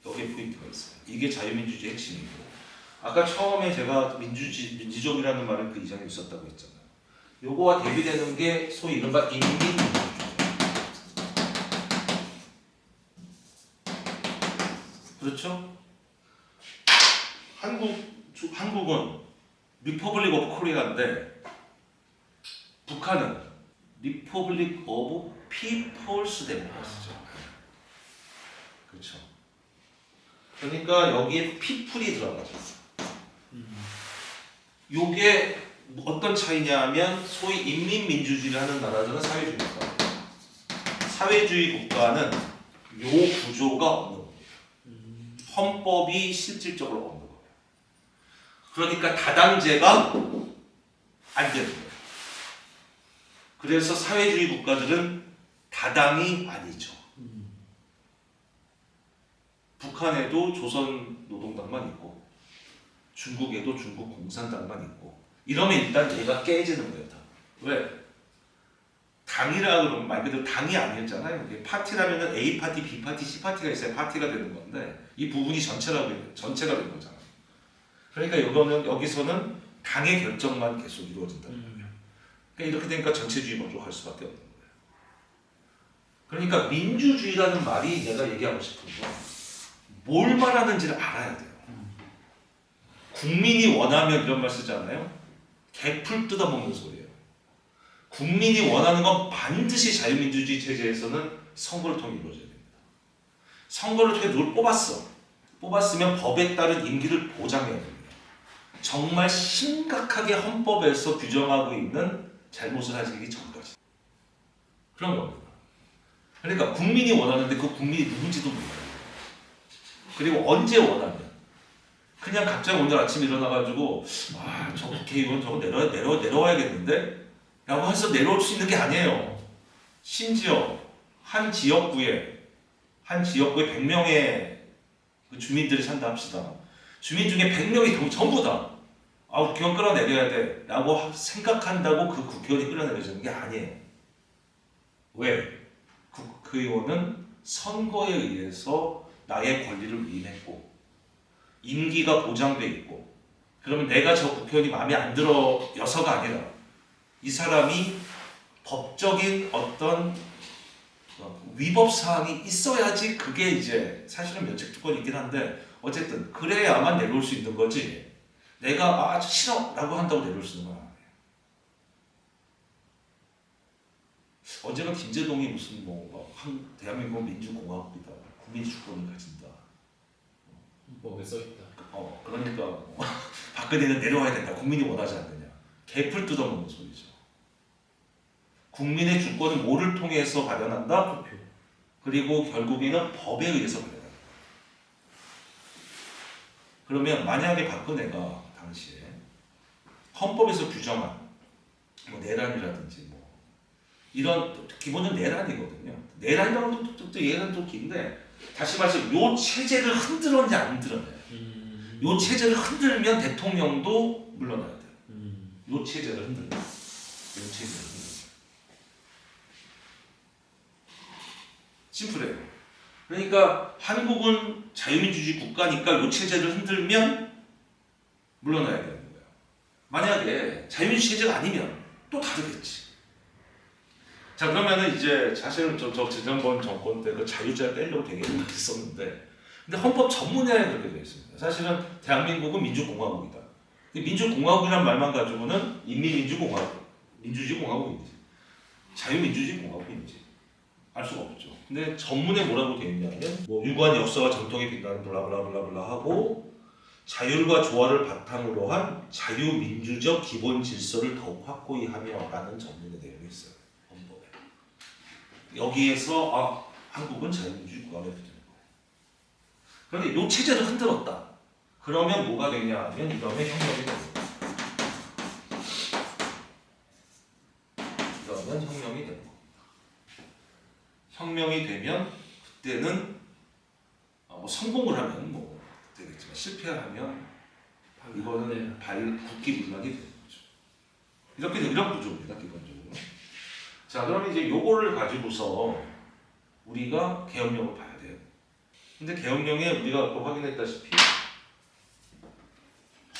거. 여기에 포인트가 있어요. 이게 자유민주주의 핵심이고, 아까 처음에 제가 민주적이라는 말은 그 이전에 있었다고 했잖아요. 요거와 대비되는 게 소위 이른바 인민민주주의. 그렇죠? 한국은 리퍼블릭 오브 코리아인데 북한은 리퍼블릭 오브 피플스 데모크라시죠. 그렇죠. 그러니까 여기에 피플이 들어가죠. 요게 어떤 차이냐 하면 소위 인민민주주의를 하는 나라들은 사회주의 국가. 사회주의 국가는 요 구조가 없는 겁니다. 헌법이 실질적으로 없는 거예요. 그러니까 다당제가 안 되는 거예요. 그래서 사회주의 국가들은 다당이 아니죠. 북한에도 조선노동당만 있고 중국에도 중국 공산당만 있고 이러면 일단 얘가 깨지는 거예요. 다. 왜? 당이라 그러면 말 그대로 당이 아니었잖아요. 파티라면 A 파티, B 파티, C 파티가 있어야 파티가 되는 건데 이 부분이 전체가 된 거잖아요. 그러니까 여기서는 당의 결정만 계속 이루어진다는 거예요. 그러니까 이렇게 되니까 전체주의로 갈 수밖에 없는 거예요. 그러니까 민주주의라는 말이 내가 얘기하고 싶은 건 뭘 말하는지를 알아야 돼요. 국민이 원하면 이런 말 쓰잖아요. 개풀 뜯어먹는 소리예요. 국민이 원하는 건 반드시 자유민주주의 체제에서는 선거를 통해 이루어져야 됩니다. 선거를 통해 누굴 뽑았어. 뽑았으면 법에 따른 임기를 보장해야 됩니다. 정말 심각하게 헌법에서 규정하고 있는 잘못을 하시기 전까지. 그런 겁니다. 그러니까 국민이 원하는데 그 국민이 누군지도 몰라요. 그리고 언제 원하냐. 그냥 갑자기 오늘 아침에 일어나가지고 저 국회의원 저거 내려와야겠는데? 라고 해서 내려올 수 있는 게 아니에요. 심지어 한 지역구에 100명의 주민들이 산다 합시다. 주민 중에 100명이 전부 다 국회의원 끌어내려야 돼 라고 생각한다고 그 국회의원이 끌어내려지는 게 아니에요. 왜? 국회의원은 선거에 의해서 나의 권리를 위임했고 임기가 보장돼 있고, 그러면 내가 저 국회의원이 마음에 안 들어여서가 아니라 이 사람이 법적인 어떤 위법 사항이 있어야지 그게 이제 사실은 면책특권이 있긴 한데 어쨌든 그래야만 내려올 수 있는 거지, 내가 싫어 라고 한다고 내려올 수 있는 건 아니에요. 언제가 김제동이 무슨 대한민국 민주공화국이다, 국민 주권을 가진다, 법에 써있다. 그러니까 박근혜는 내려와야 된다, 국민이 원하지 않느냐, 개풀 뜯어먹는 소리죠. 국민의 주권은 뭐를 통해서 발현한다? 투표. 그리고 결국에는 법에 의해서 발현한다. 그러면 만약에 박근혜가 당시에 헌법에서 규정한 내란이라든지 이런 기본은 내란이거든요. 내란이라고 또 얘는 또 긴데, 다시 말해서 요 체제를 흔들었냐 안 흔들었냐. 요 체제를 흔들면 대통령도 물러나야 돼요. 요 체제를 흔들면. 심플해요. 그러니까 한국은 자유민주주의 국가니까 요 체제를 흔들면 물러나야 되는 거예요. 만약에 자유민주주의 체제가 아니면 또 다르겠지. 자, 그러면은 이제 사실은 저 지난번 정권 때 그 자유자를 떼려고 되게 했었는데, 근데 헌법 전문에 그렇게 되어 있습니다. 사실은 대한민국은 민주공화국이다. 민주공화국이란 말만 가지고는 인민민주공화국, 민주주의 공화국인지 자유민주주의 공화국인지 알 수가 없죠. 근데 전문에 뭐라고 되어 있냐면 유구한 역사와 전통에 빛나는 블라블라블라블라 하고 자율과 조화를 바탕으로 한 자유민주적 기본 질서를 더욱 확고히 하며 라는 전문의 내용이 있어요. 헌법에. 여기에서 한국은 자유민주주의 국가가 되는 거예요. 그런데 이 체제를 흔들었다. 그러면 뭐가 되냐 하면 이 다음에 형벌이 됩니다. 개엄령이 되면 그때는 뭐 성공을 하면 뭐 되겠지만 실패하면 이거는 국기문란이 되는 거죠. 이런 구조입니다, 기본적으로. 자, 그럼 이제 요거를 가지고서 우리가 계엄령을 봐야 돼요. 근데 계엄령에 우리가 아까 확인했다시피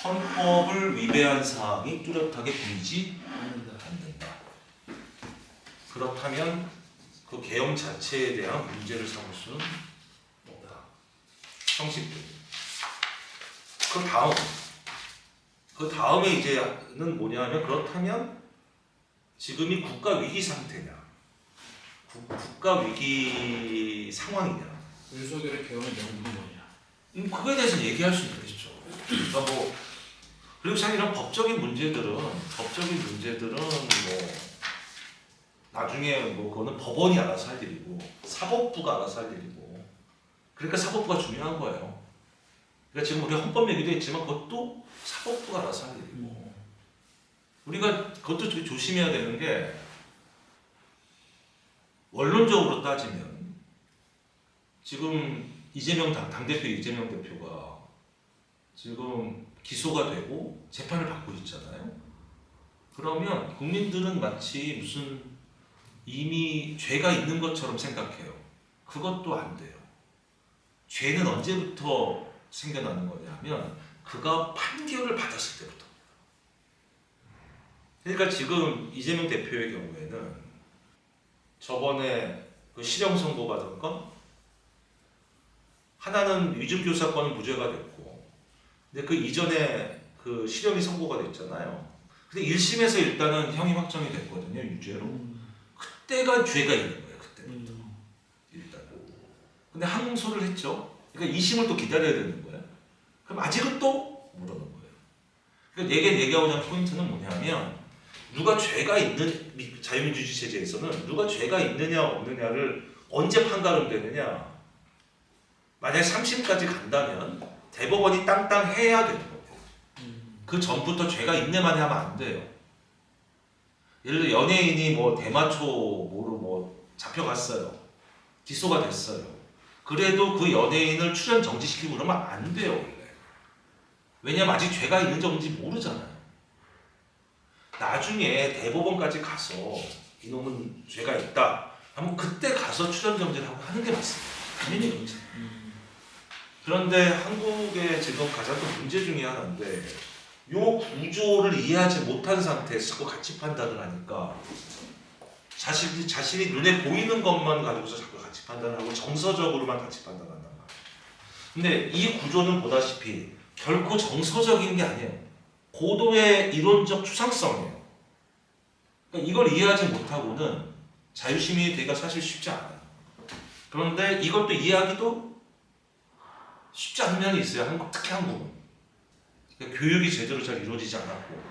헌법을 위배한 사항이 뚜렷하게 보이지 않는다. 그렇다면 그 계엄 자체에 대한 문제를 삼을 수는 없다. 형식적으로. 그 다음에 이제는 뭐냐면 그렇다면 지금이 국가 위기 상태냐, 국가 위기 상황이냐. 윤석열의 계엄의 명분이 뭐냐? 그거에 대해서 얘기할 수 있겠죠. 그러니까 뭐 그리고 사실 이런 법적인 문제들은 뭐 나중에 뭐 그거는 법원이 알아서 할 일이고 사법부가 알아서 할 일이고 그러니까 사법부가 중요한 거예요. 그러니까 지금 우리 헌법 얘기도 했지만 그것도 사법부가 알아서 할 일이고 우리가 그것도 되게 조심해야 되는 게 원론적으로 따지면 지금 당대표 이재명 대표가 지금 기소가 되고 재판을 받고 있잖아요. 그러면 국민들은 마치 무슨 이미 죄가 있는 것처럼 생각해요. 그것도 안 돼요. 죄는 언제부터 생겨나는 거냐면 그가 판결을 받았을 때부터. 그러니까 지금 이재명 대표의 경우에는 저번에 그 실형 선고받은 건 하나는 위증교 사건은 무죄가 됐고 근데 그 이전에 그 실형이 선고가 됐잖아요. 근데 1심에서 일단은 형이 확정이 됐거든요. 유죄로. 그때가 죄가 있는 거예요. 그때 일단. 근데 항소를 했죠. 그러니까 2심을 또 기다려야 되는 거예요. 그럼 아직은 또 모르는 거예요. 그러니까 얘기하고자 하는 포인트는 뭐냐면 누가 죄가 있는 자유민주주의 체제에서는 누가 죄가 있느냐 없느냐를 언제 판가름되느냐. 만약에 3심까지 간다면 대법원이 땅땅해야 되는 거예요. 그 전부터 죄가 있네만 하면 안 돼요. 예를 들어 연예인이 뭐 대마초 뭐로 뭐 잡혀갔어요. 기소가 됐어요. 그래도 그 연예인을 출연 정지시키고 그러면 안 돼요. 원래. 왜냐면 아직 죄가 있는지 없는지 모르잖아요. 나중에 대법원까지 가서 이놈은 죄가 있다 하면 그때 가서 출연 정지를 하고 하는 게 맞습니다. 당연히 그렇죠. 그런데 한국의 지금 가장 큰 문제 중에 하나인데 이 구조를 이해하지 못한 상태에서 가치 판단을 하니까 자신이 눈에 보이는 것만 가지고서 자꾸 가치 판단을 하고 정서적으로만 가치 판단을 한단 말이에요. 근데 이 구조는 보다시피 결코 정서적인 게 아니에요. 고도의 이론적 추상성이에요. 그러니까 이걸 이해하지 못하고는 자유시민이 되기가 사실 쉽지 않아요. 그런데 이것도 이해하기도 쉽지 않은 면이 있어요. 특히 한국은. 그러니까 교육이 제대로 잘 이루어지지 않았고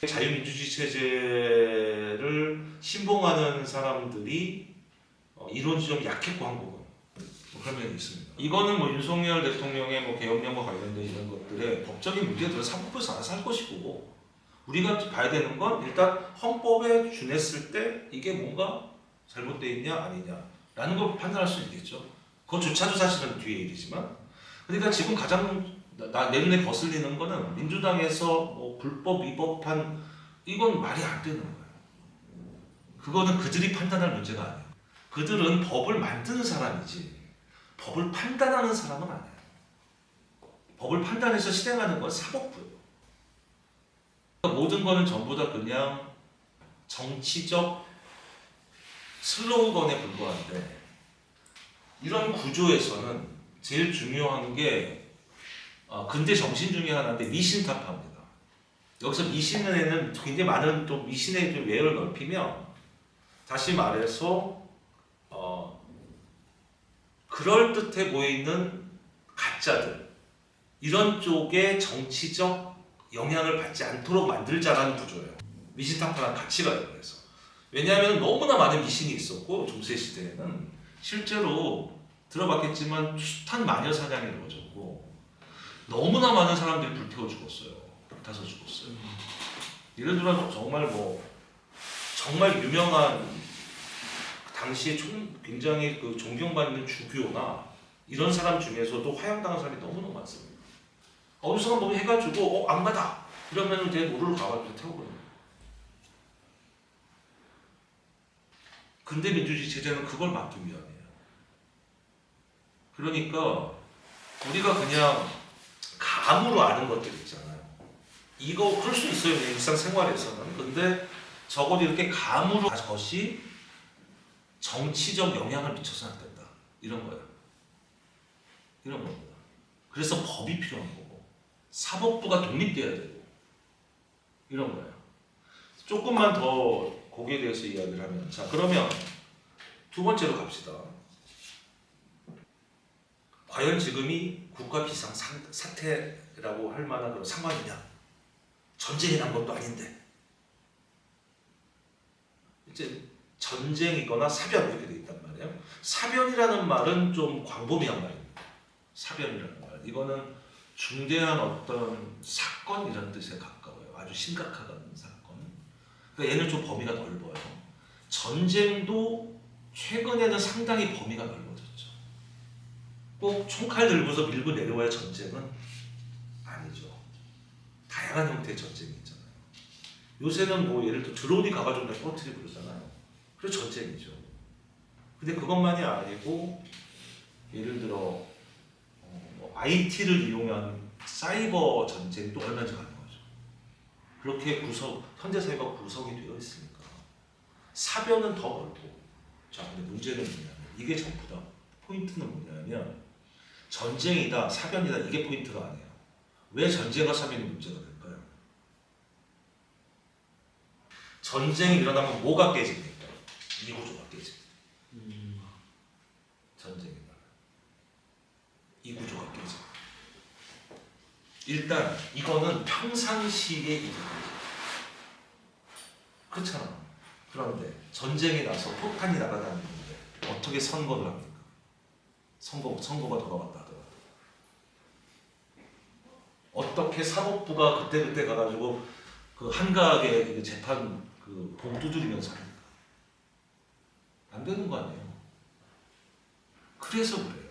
자유민주주의 체제를 신봉하는 사람들이 이론이 좀 약했고 한국은 뭐 그런 면이 있습니다. 이거는 뭐 윤석열 대통령의 뭐 계엄령과 관련된 이런 것들의 법적인 문제들은 사법부에서 알아서 할 것이고 우리가 봐야 되는 건 일단 헌법에 준했을 때 이게 뭔가 잘못되어 있냐 아니냐라는 걸 판단할 수 있겠죠. 그것조차도 사실은 뒤의 일이지만 그러니까 지금 가장 내 눈에 거슬리는 거는 민주당에서 뭐 불법 위법한 이건 말이 안 되는 거예요. 그거는 그들이 판단할 문제가 아니에요. 그들은 법을 만드는 사람이지 법을 판단하는 사람은 아니에요. 법을 판단해서 실행하는 건 사법부예요. 모든 거는 전부 다 그냥 정치적 슬로건에 불과한데 이런 구조에서는 제일 중요한 게 근대 정신 중에 하나인데 미신타파입니다. 여기서 미신에는 굉장히 많은 또 미신의 좀 외를 넓히면 다시 말해서 그럴듯해 보이는 가짜들 이런 쪽에 정치적 영향을 받지 않도록 만들자라는 구조예요. 미신타파란 가치가 그래서 왜냐하면 너무나 많은 미신이 있었고 중세 시대에는 실제로 들어봤겠지만 숱한 마녀 사냥이 이루어졌고 너무나 많은 사람들이 불태워 죽었어요. 불타서 죽었어요. 예를 들어 정말 유명한 당시에 굉장히 그 존경받는 주교나 이런 사람 중에서도 화형당한 사람이 너무너무 많습니다. 어느 순간 뭐 해가지고 안 가다 이러면 이제 우르르 가가지고 태우거든요. 근대 민주주의 체제는 그걸 막기 위함이에요. 그러니까 우리가 그냥 감으로 아는 것들 있잖아요. 이거 그럴 수 있어요. 일상생활에서는. 근데 적어도 이렇게 감으로 것이 정치적 영향을 미쳐서는 안 된다. 이런 거예요. 이런 겁니다. 그래서 법이 필요한 거고 사법부가 독립돼야 되고 이런 거예요. 조금만 더 거기에 대해서 이야기를 하면 자 그러면 두 번째로 갑시다. 과연 지금이 국가 비상 사태라고 할 만한 그런 상황이냐? 전쟁이 난 것도 아닌데 이제 전쟁이거나 사변 이렇게 돼 있단 말이에요. 사변이라는 말은 좀 광범위한 말입니다. 사변이라는 말 이거는 중대한 어떤 사건 이런 뜻에 가까워요. 아주 심각한 사건. 그러니까 얘는 좀 범위가 넓어요. 전쟁도 최근에는 상당히 범위가 넓어졌죠. 꼭 총칼 들고서 밀고 내려와야 전쟁은 아니죠. 다양한 형태의 전쟁이 있잖아요. 요새는 뭐 예를 들어 드론이 가가지고 내 터뜨리고 그러잖아요. 그래서 전쟁이죠. 근데 그것만이 아니고 예를 들어 IT를 이용한 사이버 전쟁도 얼마나 가능하죠. 그렇게 현대사회가 구성이 되어 있으니까 사변은 더 넓고 자 근데 문제는 뭐냐면 이게 전부다. 포인트는 뭐냐면 전쟁이다 사변이다 이게 포인트가 아니에요. 왜 전쟁과 사변이 문제가 될까요? 전쟁이 일어나면 뭐가 깨집니까? 이 구조가 깨집니다. 전쟁이다. 이 구조가 깨집니다. 일단 이거는 평상시의 일입니다. 그렇잖아. 그런데 전쟁이 나서 폭탄이 날아다니는데 어떻게 선거를 합니까? 선거가 돌아왔다 하더라도 어떻게 사법부가 그때 가가지고 그 한가하게 재판 그 봉 두드리면서 합니까? 안 되는 거 아니에요. 그래서 그래요.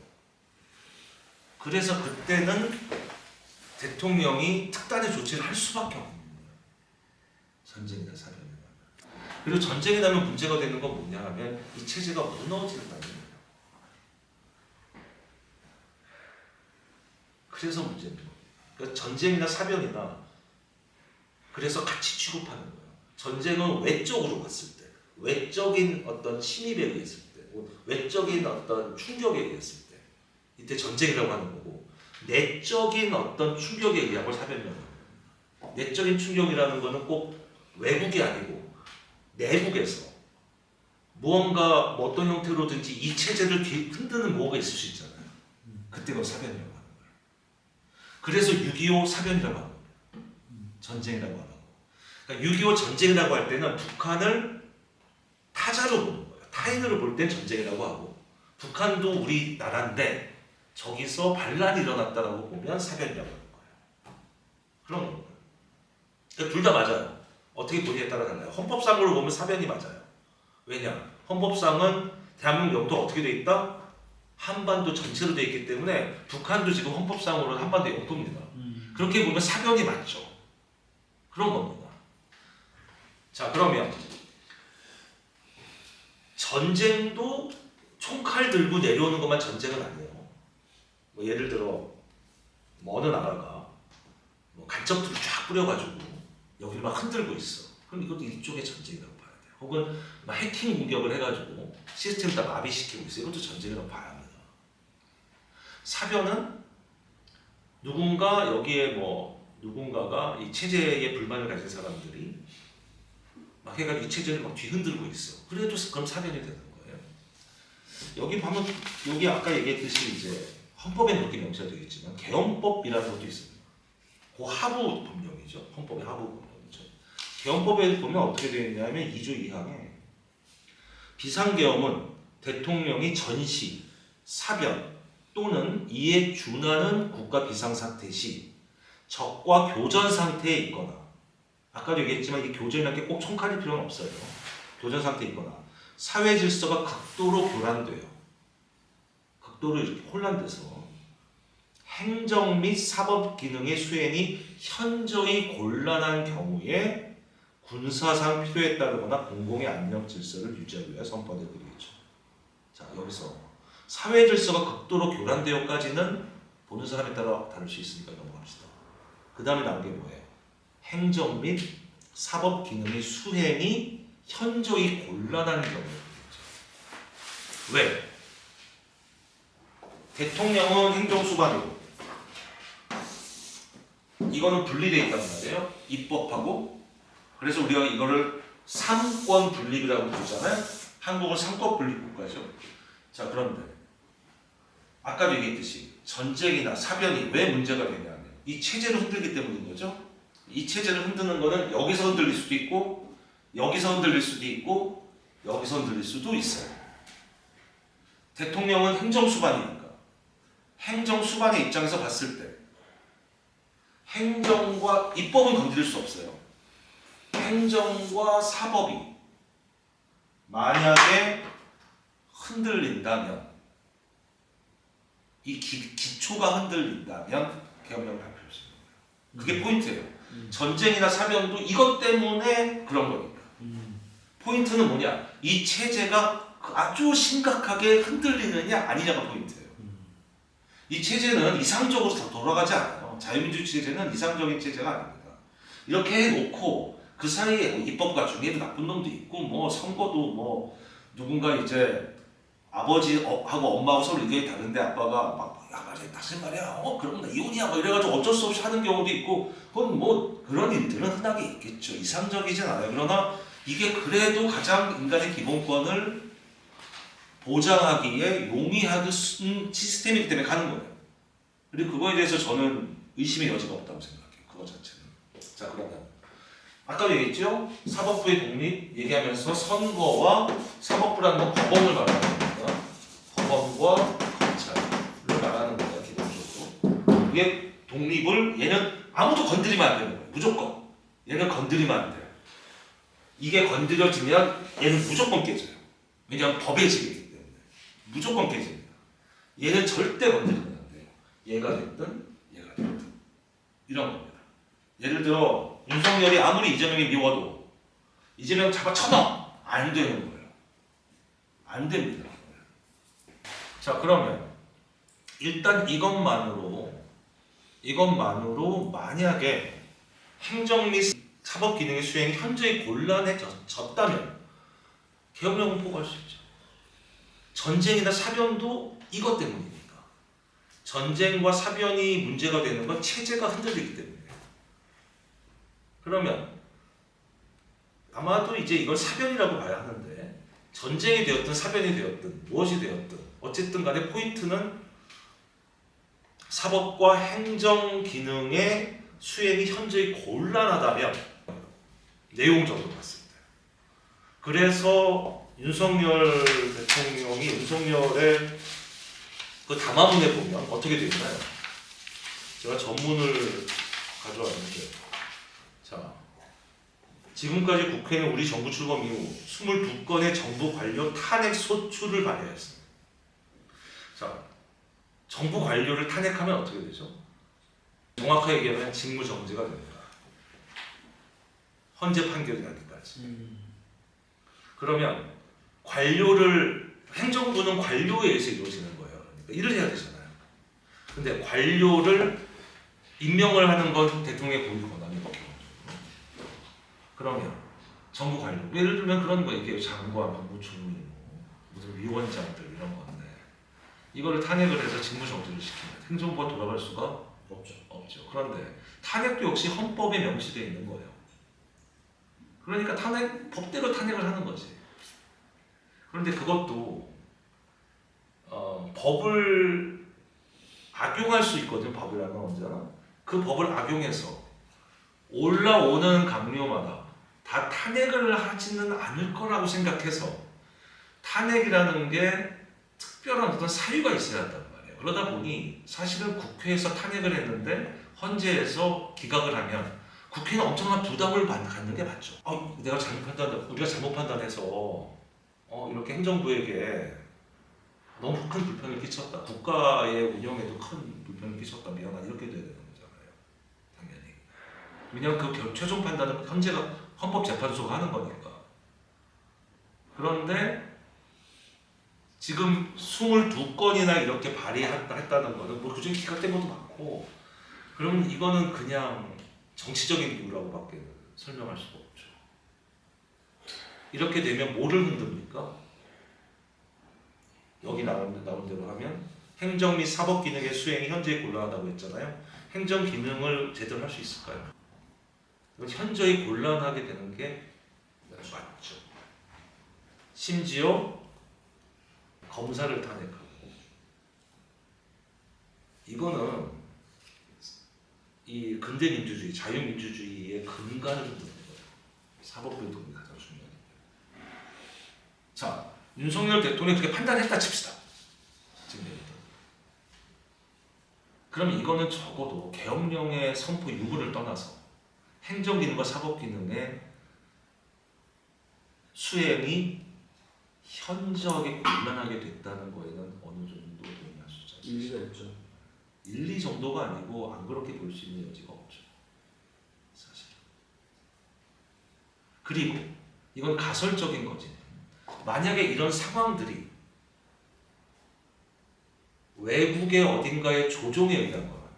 그래서 그때는 대통령이 특단의 조치를 할 수밖에 없는 거예요. 전쟁이나 사변이나. 그리고 전쟁이 나면 문제가 되는 건 뭐냐 하면 이 체제가 무너진다는 거예요. 그래서 문제입니다. 그러니까 전쟁이나 사변이나 그래서 같이 취급하는 거예요. 전쟁은 외적으로 봤을 때, 외적인 어떤 침입에 의했을 때, 외적인 어떤 충격에 의했을 때 이때 전쟁이라고 하는 거고 내적인 어떤 충격에 의한 걸 사변이라고 합니다. 내적인 충격이라는 거는 꼭 외국이 아니고 내국에서 무언가 어떤 형태로든지 이 체제를 흔드는 뭐가 있을 수 있잖아요. 그때가 사변이라고 하는 거예요. 그래서 6.25 사변이라고 하는 거예요. 전쟁이라고 하는 거예요. 그러니까 6.25 전쟁이라고 할 때는 북한을 타자로 보는 거예요. 타인으로 볼 땐 전쟁이라고 하고 북한도 우리나라인데 저기서 반란이 일어났다라고 보면 사변이라고 하는 거예요. 그런 거예요. 그러니까 둘 다 맞아요. 어떻게 보느냐에 따라 달라요. 헌법상으로 보면 사변이 맞아요. 왜냐? 헌법상은 대한민국 영토가 어떻게 돼 있다? 한반도 전체로 돼 있기 때문에 북한도 지금 헌법상으로는 한반도 영토입니다. 그렇게 보면 사변이 맞죠. 그런 겁니다. 자 그러면 전쟁도 총칼 들고 내려오는 것만 전쟁은 아니에요. 뭐 예를 들어 뭐 어느 나라가 뭐 간접투를 쫙 뿌려가지고 여기를 막 흔들고 있어. 그럼 이것도 일종의 전쟁이라고 봐야 돼요. 혹은 막 해킹 공격을 해가지고 시스템 다 마비시키고 있어요. 이것도 전쟁이라고 봐야 합니다. 사변은 누군가가 이 체제에 불만을 가진 사람들이 막 해가지고 이 체제를 막 뒤흔들고 있어. 그래도 그럼 사변이 되는 거예요. 여기 보면 여기 아까 얘기했듯이 이제 헌법에 그렇게 명시가 되겠지만 개헌법이라는 것도 있습니다. 그 하부 법령이죠. 헌법의 하부 법령이죠. 개헌법에 보면 어떻게 되어 있냐면 2조 2항에 비상계엄은 대통령이 전시, 사변 또는 이에 준하는 국가 비상사태 시 적과 교전 상태에 있거나 아까도 얘기했지만 이 교전이라는 게 꼭 총칼일 필요는 없어요. 교전 상태에 있거나 사회 질서가 극도로 교란돼요. 극도로 이렇게 혼란돼서 행정 및 사법 기능의 수행이 현저히 곤란한 경우에 군사상 필요에 따르거나 공공의 안녕 질서를 유지하기 위해 선포될 것이죠. 자, 여기서 사회 질서가 극도로 교란되어까지는 보는 사람에 따라 다를 수 있으니까 넘어갑시다. 그 다음에 나온 게 뭐예요? 행정 및 사법 기능의 수행이 현저히 곤란한 경우에. 왜? 대통령은 행정수반이고 이거는 분리되어 있단 말이에요. 입법하고. 그래서 우리가 이거를 삼권 분립이라고 부르잖아요. 한국은 삼권 분립 국가죠. 자, 그런데 아까도 얘기했듯이 전쟁이나 사변이 왜 문제가 되냐면 이 체제를 흔들기 때문인 거죠. 이 체제를 흔드는 거는 여기서 흔들릴 수도 있고 여기서 흔들릴 수도 있고 여기서 흔들릴 수도 있어요. 대통령은 행정수반이니까 행정수반의 입장에서 봤을 때 행정과 입법은 건드릴 수 없어요. 행정과 사법이 만약에 흔들린다면 이 기초가 흔들린다면 계엄령을 발표할 수 있는 거예요. 그게 포인트예요. 전쟁이나 사변도 이것 때문에 그런 거니까. 포인트는 뭐냐? 이 체제가 아주 심각하게 흔들리느냐 아니냐가 포인트예요. 이 체제는 이상적으로 돌아가지 않아요. 자유민주주의 체제는 이상적인 체제가 아닙니다. 이렇게 해놓고 그 사이에 뭐 입법가 중에도 나쁜 놈도 있고 뭐 선거도 뭐 누군가 이제 아버지하고 엄마하고 서로 의견이 다른데 아빠가 막 야 말이야 다시 말이야 그럼 나 이혼이야 뭐 이래가지고 어쩔 수 없이 하는 경우도 있고 그건 뭐 그런 일들은 흔하게 있겠죠. 이상적이진 않아요. 그러나 이게 그래도 가장 인간의 기본권을 보장하기에 용이하게 쓴 시스템이기 때문에 가는 거예요. 그리고 그거에 대해서 저는 의심의 여지가 없다고 생각해요. 그거 자체는. 자, 그러면 아까 얘기했죠? 사법부의 독립 얘기하면서 선거와 사법부라는 건 법원을 말하는 겁니다. 법원과 검찰을 말하는 거예요. 기본적으로. 이게 독립을 얘는 아무도 건드리면 안 되는 거예요. 무조건. 얘는 건드리면 안 돼요. 이게 건드려지면 얘는 무조건 깨져요. 왜냐하면 법에 지기 때문에. 무조건 깨집니다. 얘는 절대 건드리면 안 돼요. 얘가 됐든 얘가 됐든. 이런 겁니다. 예를 들어 윤석열이 아무리 이재명이 미워도 이재명 잡아 쳐넣어! 안 되는 거예요. 안 됩니다. 자, 그러면 일단 이것만으로 만약에 행정 및 사법 기능의 수행이 현저히 곤란해졌다면 계엄령은 포고할 수 있죠. 전쟁이나 사변도 이것 때문이니까. 전쟁과 사변이 문제가 되는 건 체제가 흔들리기 때문이에요. 그러면 아마도 이제 이걸 사변이라고 봐야 하는데 전쟁이 되었든 사변이 되었든 무엇이 되었든 어쨌든 간에 포인트는 사법과 행정 기능의 수행이 현저히 곤란하다면 내용적으로 봤습니다. 그래서 윤석열 대통령이 윤석열의 그 담화문에 보면 어떻게 되어 있나요? 제가 전문을 가져왔는데 자, 지금까지 국회는 우리 정부 출범 이후 22건의 정부 관료 탄핵 소추를 발의했습니다. 자, 정부 관료를 탄핵하면 어떻게 되죠? 정확하게 얘기하면 직무정지가 됩니다. 헌재 판결이 나기까지. 그러면 행정부는 관료에 의해서 이루어지는 거예요. 그러니까 일을 해야 되잖아요. 근데 관료를 임명을 하는 건 대통령의 고유 권한이거든요. 그러면 정부 관료, 예를 들면 그런 거 얘기해요. 장관, 국무총리, 무슨 위원장들 이런 건데 이거를 탄핵을 해서 직무정지를 시키면 행정부가 돌아갈 수가 없죠. 그런데 탄핵도 역시 헌법에 명시되어 있는 거예요. 그러니까 법대로 탄핵을 하는 거지. 그런데 그것도 법을 악용할 수 있거든. 법이라는 건 언제나 그 법을 악용해서 올라오는 강요마다 다 탄핵을 하지는 않을 거라고 생각해서 탄핵이라는 게 특별한 어떤 사유가 있어야 한단 말이에요. 그러다 보니 사실은 국회에서 탄핵을 했는데 헌재에서 기각을 하면 국회는 엄청난 부담을 갖는 게 맞죠. 내가 우리가 잘못 판단해서 이렇게 행정부에게 너무 큰 불편을 끼쳤다. 국가의 운영에도 큰 불편을 끼쳤다. 미안하다. 이렇게 돼야 되는 거잖아요. 당연히. 왜냐하면 그 최종 판단은 현재가 헌법재판소가 하는 거니까. 그런데 지금 22건이나 이렇게 발의했다는 거는 뭐 그중에 기각된 것도 많고, 그러면 이거는 그냥 정치적인 이유라고밖에 설명할 수가 없죠. 이렇게 되면 뭐를 흔듭니까? 여기 나온 대로 하면 행정 및 사법 기능의 수행이 현저히 곤란하다고 했잖아요. 행정 기능을 제대로 할 수 있을까요? 현저히 곤란하게 되는 게 맞죠. 심지어 검사를 탄핵하고, 이거는 이 근대 민주주의, 자유민주주의의 근간을 흔드는 거예요. 사법부의 가장 중요한. 자, 윤석열 대통령이 그렇게 판단했다 칩시다. 그럼 이거는 적어도 계엄령의 선포 유무를 떠나서 행정기능과 사법기능의 수행이 현저하게 곤란하게 됐다는 거에는 어느 정도 동의할 수 있죠. 일리가 있죠. 1, 2 정도가 아니고 안 그렇게 볼 수 있는 여지가 없죠. 사실. 그리고 이건 가설적인 거지. 만약에 이런 상황들이 외국의 어딘가의 조종에 의한 거라면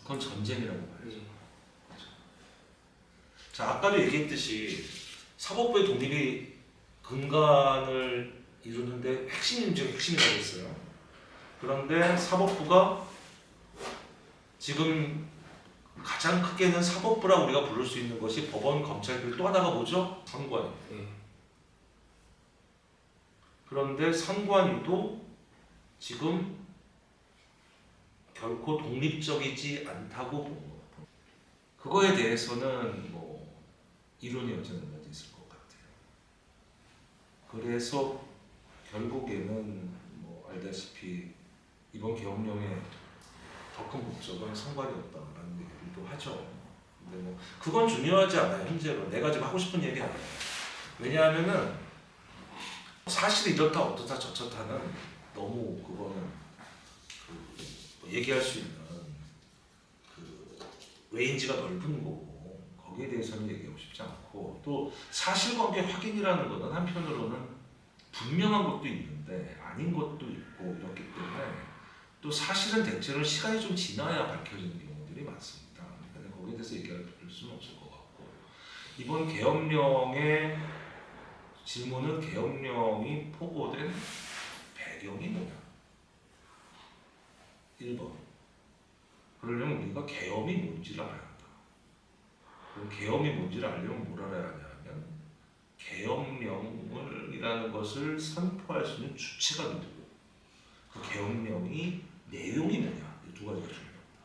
그건 전쟁이라고 봐야죠. 자, 아까도 얘기했듯이 사법부의 독립이 근간을 이루는데 핵심 중에 핵심이라고 했어요. 그런데 사법부가 지금 가장 크게는 사법부라고 우리가 부를 수 있는 것이 법원, 검찰, 그리고 또 하나가 뭐죠? 선관위. 그런데 선관위도 지금 결코 독립적이지 않다고 본 것 같아요. 그거에 대해서는 뭐 이론의 여지는 몇 있을 것 같아요. 그래서 결국에는 뭐 알다시피 이번 계엄령의 더 큰 목적은 선관위였다라는 얘기도 하죠. 근데 뭐 그건 중요하지 않아요. 현재로 내가 지금 하고 싶은 얘기 아니에요. 왜냐하면은 사실 이렇다 어떻다 저렇다는 너무 그거는 뭐 얘기할 수 있는 그 레인지가 넓은 거고, 거기에 대해서는 얘기하고 싶지 않고, 또 사실관계 확인이라는 거는 한편으로는 분명한 것도 있는데 아닌 것도 있고 이렇기 때문에 또 사실은 대체로 시간이 좀 지나야 밝혀지는 경우들이 많습니다. 그러니까 거기에 대해서 얘기할 수는 없을 것 같고, 이번 계엄령의 질문은 계엄령이 포고된 배경이 뭐냐? 1번. 그러려면 우리가 계엄이 뭔지를 알아야 한다. 그럼 계엄이 뭔지를 알려면 뭘 알아야 하냐면 계엄령이라는 것을 선포할 수 있는 주체가 누구고, 그 계엄령이 내용이 뭐냐, 이 두 가지가 중요합니다.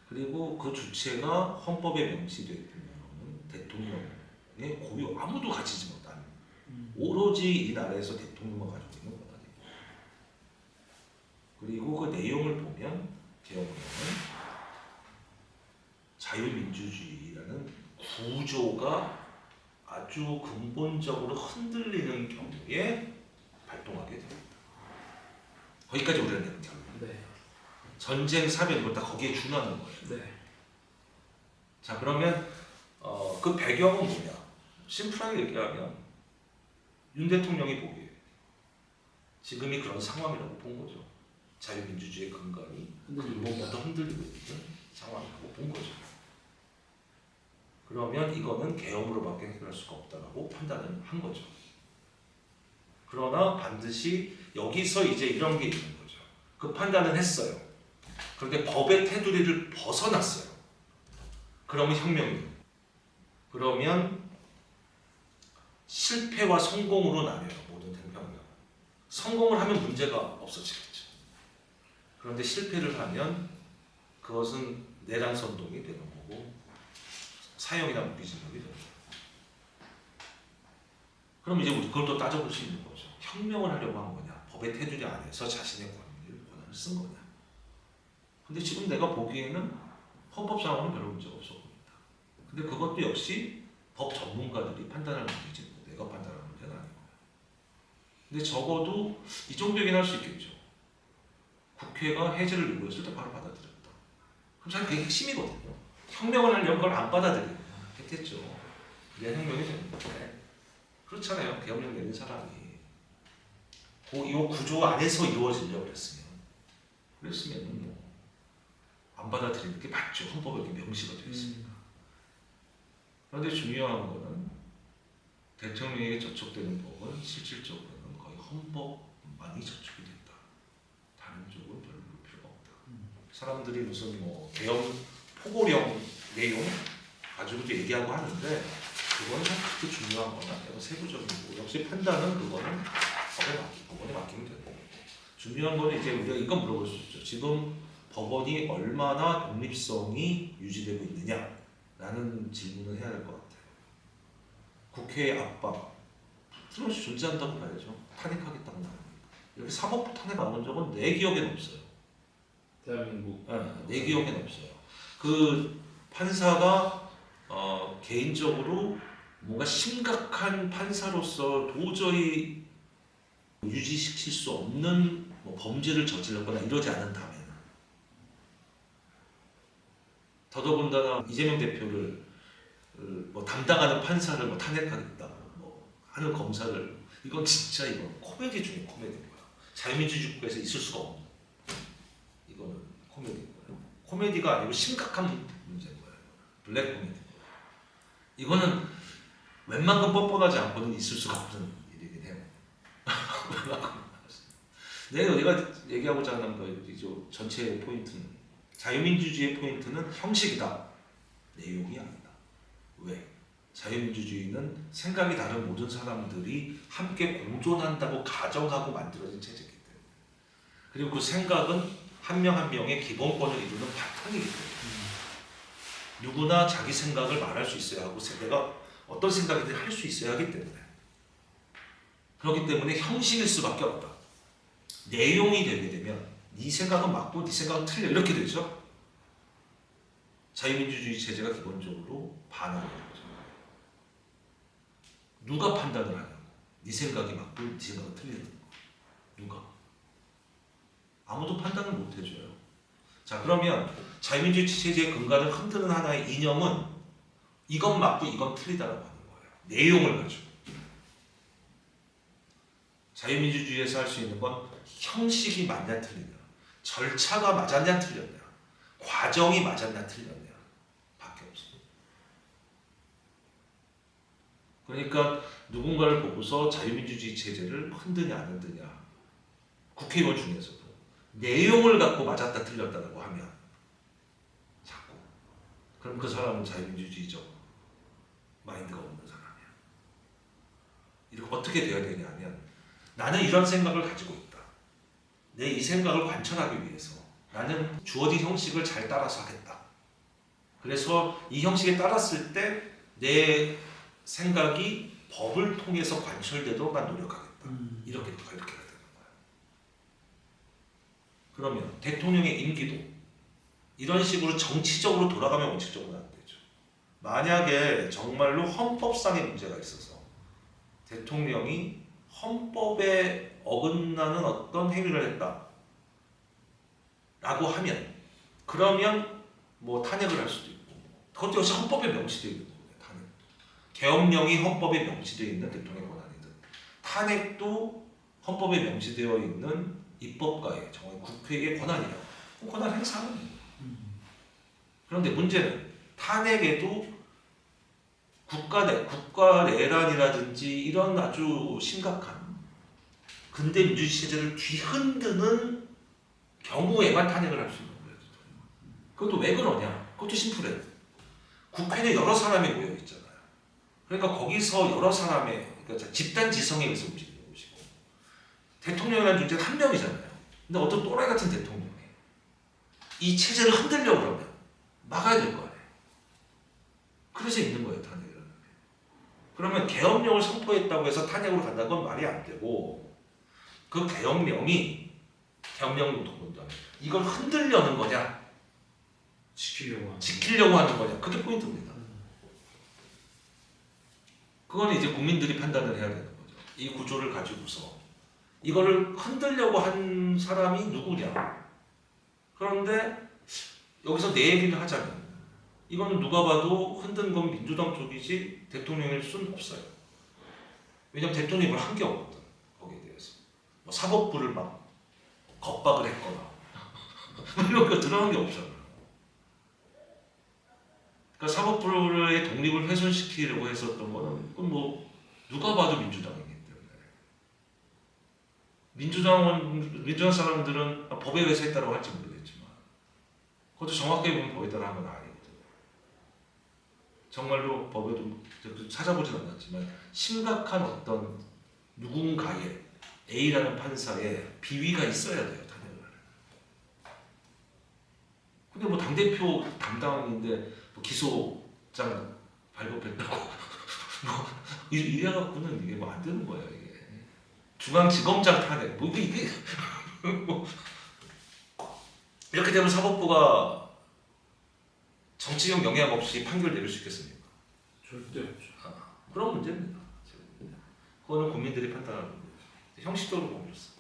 그리고 그 주체가 헌법에 명시되어 있는 대통령의 고유, 아무도 가지지 못한, 오로지 이 나라에서 대통령만 가지고 있는 거다. 그리고 그 내용을 보면 계엄령은 자유민주주의라는 구조가 아주 근본적으로 흔들리는 경우에 발동하게 됩니다. 거기까지 우리가 내는 결론. 네. 전쟁, 사변 이거 다 거기에 준하는 거예요. 네. 자, 그러면 그 배경은 뭐냐? 심플하게 얘기하면 윤 대통령이 보기에 지금이 그런 상황이라고 본 거죠. 자유민주주의의 근간이 근본부터 흔들리고 있는 상황이라고 본 거죠. 그러면 이거는 계엄으로밖에 해결할 수가 없다라고 판단을 한 거죠. 그러나 반드시 여기서 이제 이런 게 있는 거죠. 그 판단은 했어요. 그런데 법의 테두리를 벗어났어요. 그러면 혁명이에요. 그러면 실패와 성공으로 나뉘어요. 모든 혁명은. 성공을 하면 문제가 없어지겠죠. 그런데 실패를 하면 그것은 내란 선동이 되는 거고 사형이나 무기징역이 되는 거예요. 그럼 이제 우리 그걸 또 따져볼 수 있는 거죠. 혁명을 하려고 한 거냐? 법의 테두리 안에서 자신의 권한을 쓴 거냐? 근데 지금 내가 보기에는 헌법상으로는 별로 문제가 없어 보인다. 근데 그것도 역시 법 전문가들이 판단할 문제지 내가 판단하는 문제는 아니고. 근데 적어도 이 정도긴 할 수 있겠죠. 국회가 해제를 요구했을 때 바로 받아들였다. 그럼 사실 그게 핵심이거든요. 혁명을 하려면 그걸 안 받아들이고 했겠죠. 그래야 혁명이 되는데 그렇잖아요. 계엄령 내린 사람이 이 구조 안에서 이루어지려고 그랬으면 뭐 안 받아들이는 게 맞죠. 헌법에 이렇게 명시가 되어 있으니까. 그런데 중요한 거는 대통령에게 저촉되는 법은 실질적으로는 거의 헌법만이 저촉이 된다. 다른 쪽은 별로 필요가 없다. 사람들이 무슨 뭐 계엄 포고령 내용 가지고도 얘기하고 하는데 그거는 그렇게 중요한 건 아니에요. 세부적인 거 역시 판단은 그거는 법원에 맡기면 되고 중요한 거는 이제 우리가 이건 물어볼 수 있죠. 지금 법원이 얼마나 독립성이 유지되고 있느냐라는 질문을 해야 될 것 같아요. 국회의 압박 틀림없이 존재한다고 봐야죠. 탄핵하겠다고 나옵니까? 이렇게 사법부 탄핵 나온 적은 내 기억에는 없어요. 대한민국. 내 기억에는 없어요. 그 판사가 개인적으로 뭔가 심각한 판사로서 도저히 유지시킬 수 없는 뭐 범죄를 저질렀거나 이러지 않은다면 더더군다나 이재명 대표를 뭐 담당하는 판사를 뭐 탄핵하겠다 뭐 하는 검사를 이건 진짜 이건 코미디 중에 코미디인 거야. 자유민주주의 국가에서 있을 수가 없는 이거는 코미디인 거예요. 코미디가 아니고 심각한 문제인 거예요. 블랙 코미디. 이거는 웬만큼 뻔뻔하지 않고는 있을 수가 없는 일이긴 해요. 내가 얘기하고자 하는 거 전체의 포인트는 자유민주주의의 포인트는 형식이다. 내용이 아니다. 왜? 자유민주주의는 생각이 다른 모든 사람들이 함께 공존한다고 가정하고 만들어진 체제이기 때문에 그리고 그 생각은 한 명 한 명의 기본권을 이루는 바탕이기 때문에 누구나 자기 생각을 말할 수 있어야 하고 내가 어떤 생각이든 할 수 있어야 하기 때문에 그렇기 때문에 형식일 수밖에 없다. 내용이 되게 되면 네 생각은 맞고 네 생각은 틀려 이렇게 되죠. 자유민주주의 체제가 기본적으로 반항을 하는 거죠. 누가 판단을 하냐고. 네 생각이 맞고 네 생각은 틀리는 거. 누가? 아무도 판단을 못 해줘요. 자 그러면 자유민주주의 체제의 근간을 흔드는 하나의 이념은 이건 맞고 이건 틀리다라고 하는 거예요. 내용을 가지고. 자유민주주의에서 할 수 있는 건 형식이 맞냐 틀리냐, 절차가 맞았냐 틀렸냐, 과정이 맞았냐 틀렸냐 밖에 없어요. 그러니까 누군가를 보고서 자유민주주의 체제를 흔드냐 안 흔드냐 국회의원 중에서도 내용을 갖고 맞았다 틀렸다라고 하면 자꾸 그럼 그 사람은 자유민주주의적 마인드가 없는 사람이야. 이렇게 어떻게 돼야 되냐 하면 나는 이런 생각을 가지고 있다. 내 이 생각을 관철하기 위해서 나는 주어진 형식을 잘 따라서 하겠다. 그래서 이 형식에 따랐을 때 내 생각이 법을 통해서 관철되도록 난 노력하겠다. 이렇게 해야 되는 거야. 그러면 대통령의 임기도 이런 식으로 정치적으로 돌아가면 원칙적으로 안 되죠. 만약에 정말로 헌법상의 문제가 있어서 대통령이 헌법에 어긋나는 어떤 행위를 했다 라고 하면 그러면 뭐 탄핵을 할 수도 있고 그것도 역시 헌법에 명시되어 있는 거예요. 탄핵. 계엄령이 헌법에 명시되어 있는 대통령의 권한이든 탄핵도 헌법에 명시되어 있는 입법가의 정말 국회의 권한이라고 그 권한 행사하는 거예요. 그런데 문제는 탄핵에도 국가 내란이라든지 이런 아주 심각한 근대 민주주의 체제를 뒤흔드는 경우에만 탄핵을 할 수 있는 거예요. 그것도 왜 그러냐? 그것도 심플해요. 국회는 여러 사람이 모여 있잖아요. 그러니까 거기서 여러 사람의 그러니까 집단 지성에 의해서 움직이는 것이고 대통령이라는 존재는 한 명이잖아요. 근데 어떤 또라이 같은 대통령이 이 체제를 흔들려고 그러면 막아야 될 거 아니에요. 그래서 있는 거예요, 탄핵이라는 게. 그러면 계엄령을 선포했다고 해서 탄핵으로 간다는 건 말이 안 되고 그 계엄령이 계엄령으로 본다면 이걸 흔들려는 거냐 지키려고 하는 거냐 그게 포인트입니다. 그건 이제 국민들이 판단을 해야 되는 거죠. 이 구조를 가지고서 이거를 흔들려고 한 사람이 누구냐. 그런데 여기서 내 얘기를 하자면 이거는 누가 봐도 흔든 건 민주당 쪽이지 대통령일 수는 없어요. 왜냐면 대통령이 뭘 한 게 없거든. 거기에 대해서 뭐 사법부를 막 겁박을 했거나 이런 거 드러난 게 없잖아. 그러니까 사법부의 독립을 훼손시키려고 했었던 거는 그건 뭐 누가 봐도 민주당이기 때문에 민주당 사람들은 법에 의해서 했다고 할지 모르겠지만 그것도 정확하게 보면 법에 따라 한 건 아니거든. 정말로 법에도 찾아보진 않았지만 심각한 어떤 누군가의 A라는 판사의 비위가 있어야 돼요. 탄핵을. 근데 뭐 당대표 담당인데 뭐 기소장 발급했다고 뭐 이래갖고는 이게 뭐 안 되는 거예요. 이게 중앙지검장 탄핵 뭐 이게 뭐 이렇게 되면 사법부가 정치적 영향 없이 판결 내릴 수 있겠습니까? 절대 없죠. 그런 문제입니다. 그거는 국민들이 판단하는 거예요. 형식적으로 보면 좋습니다.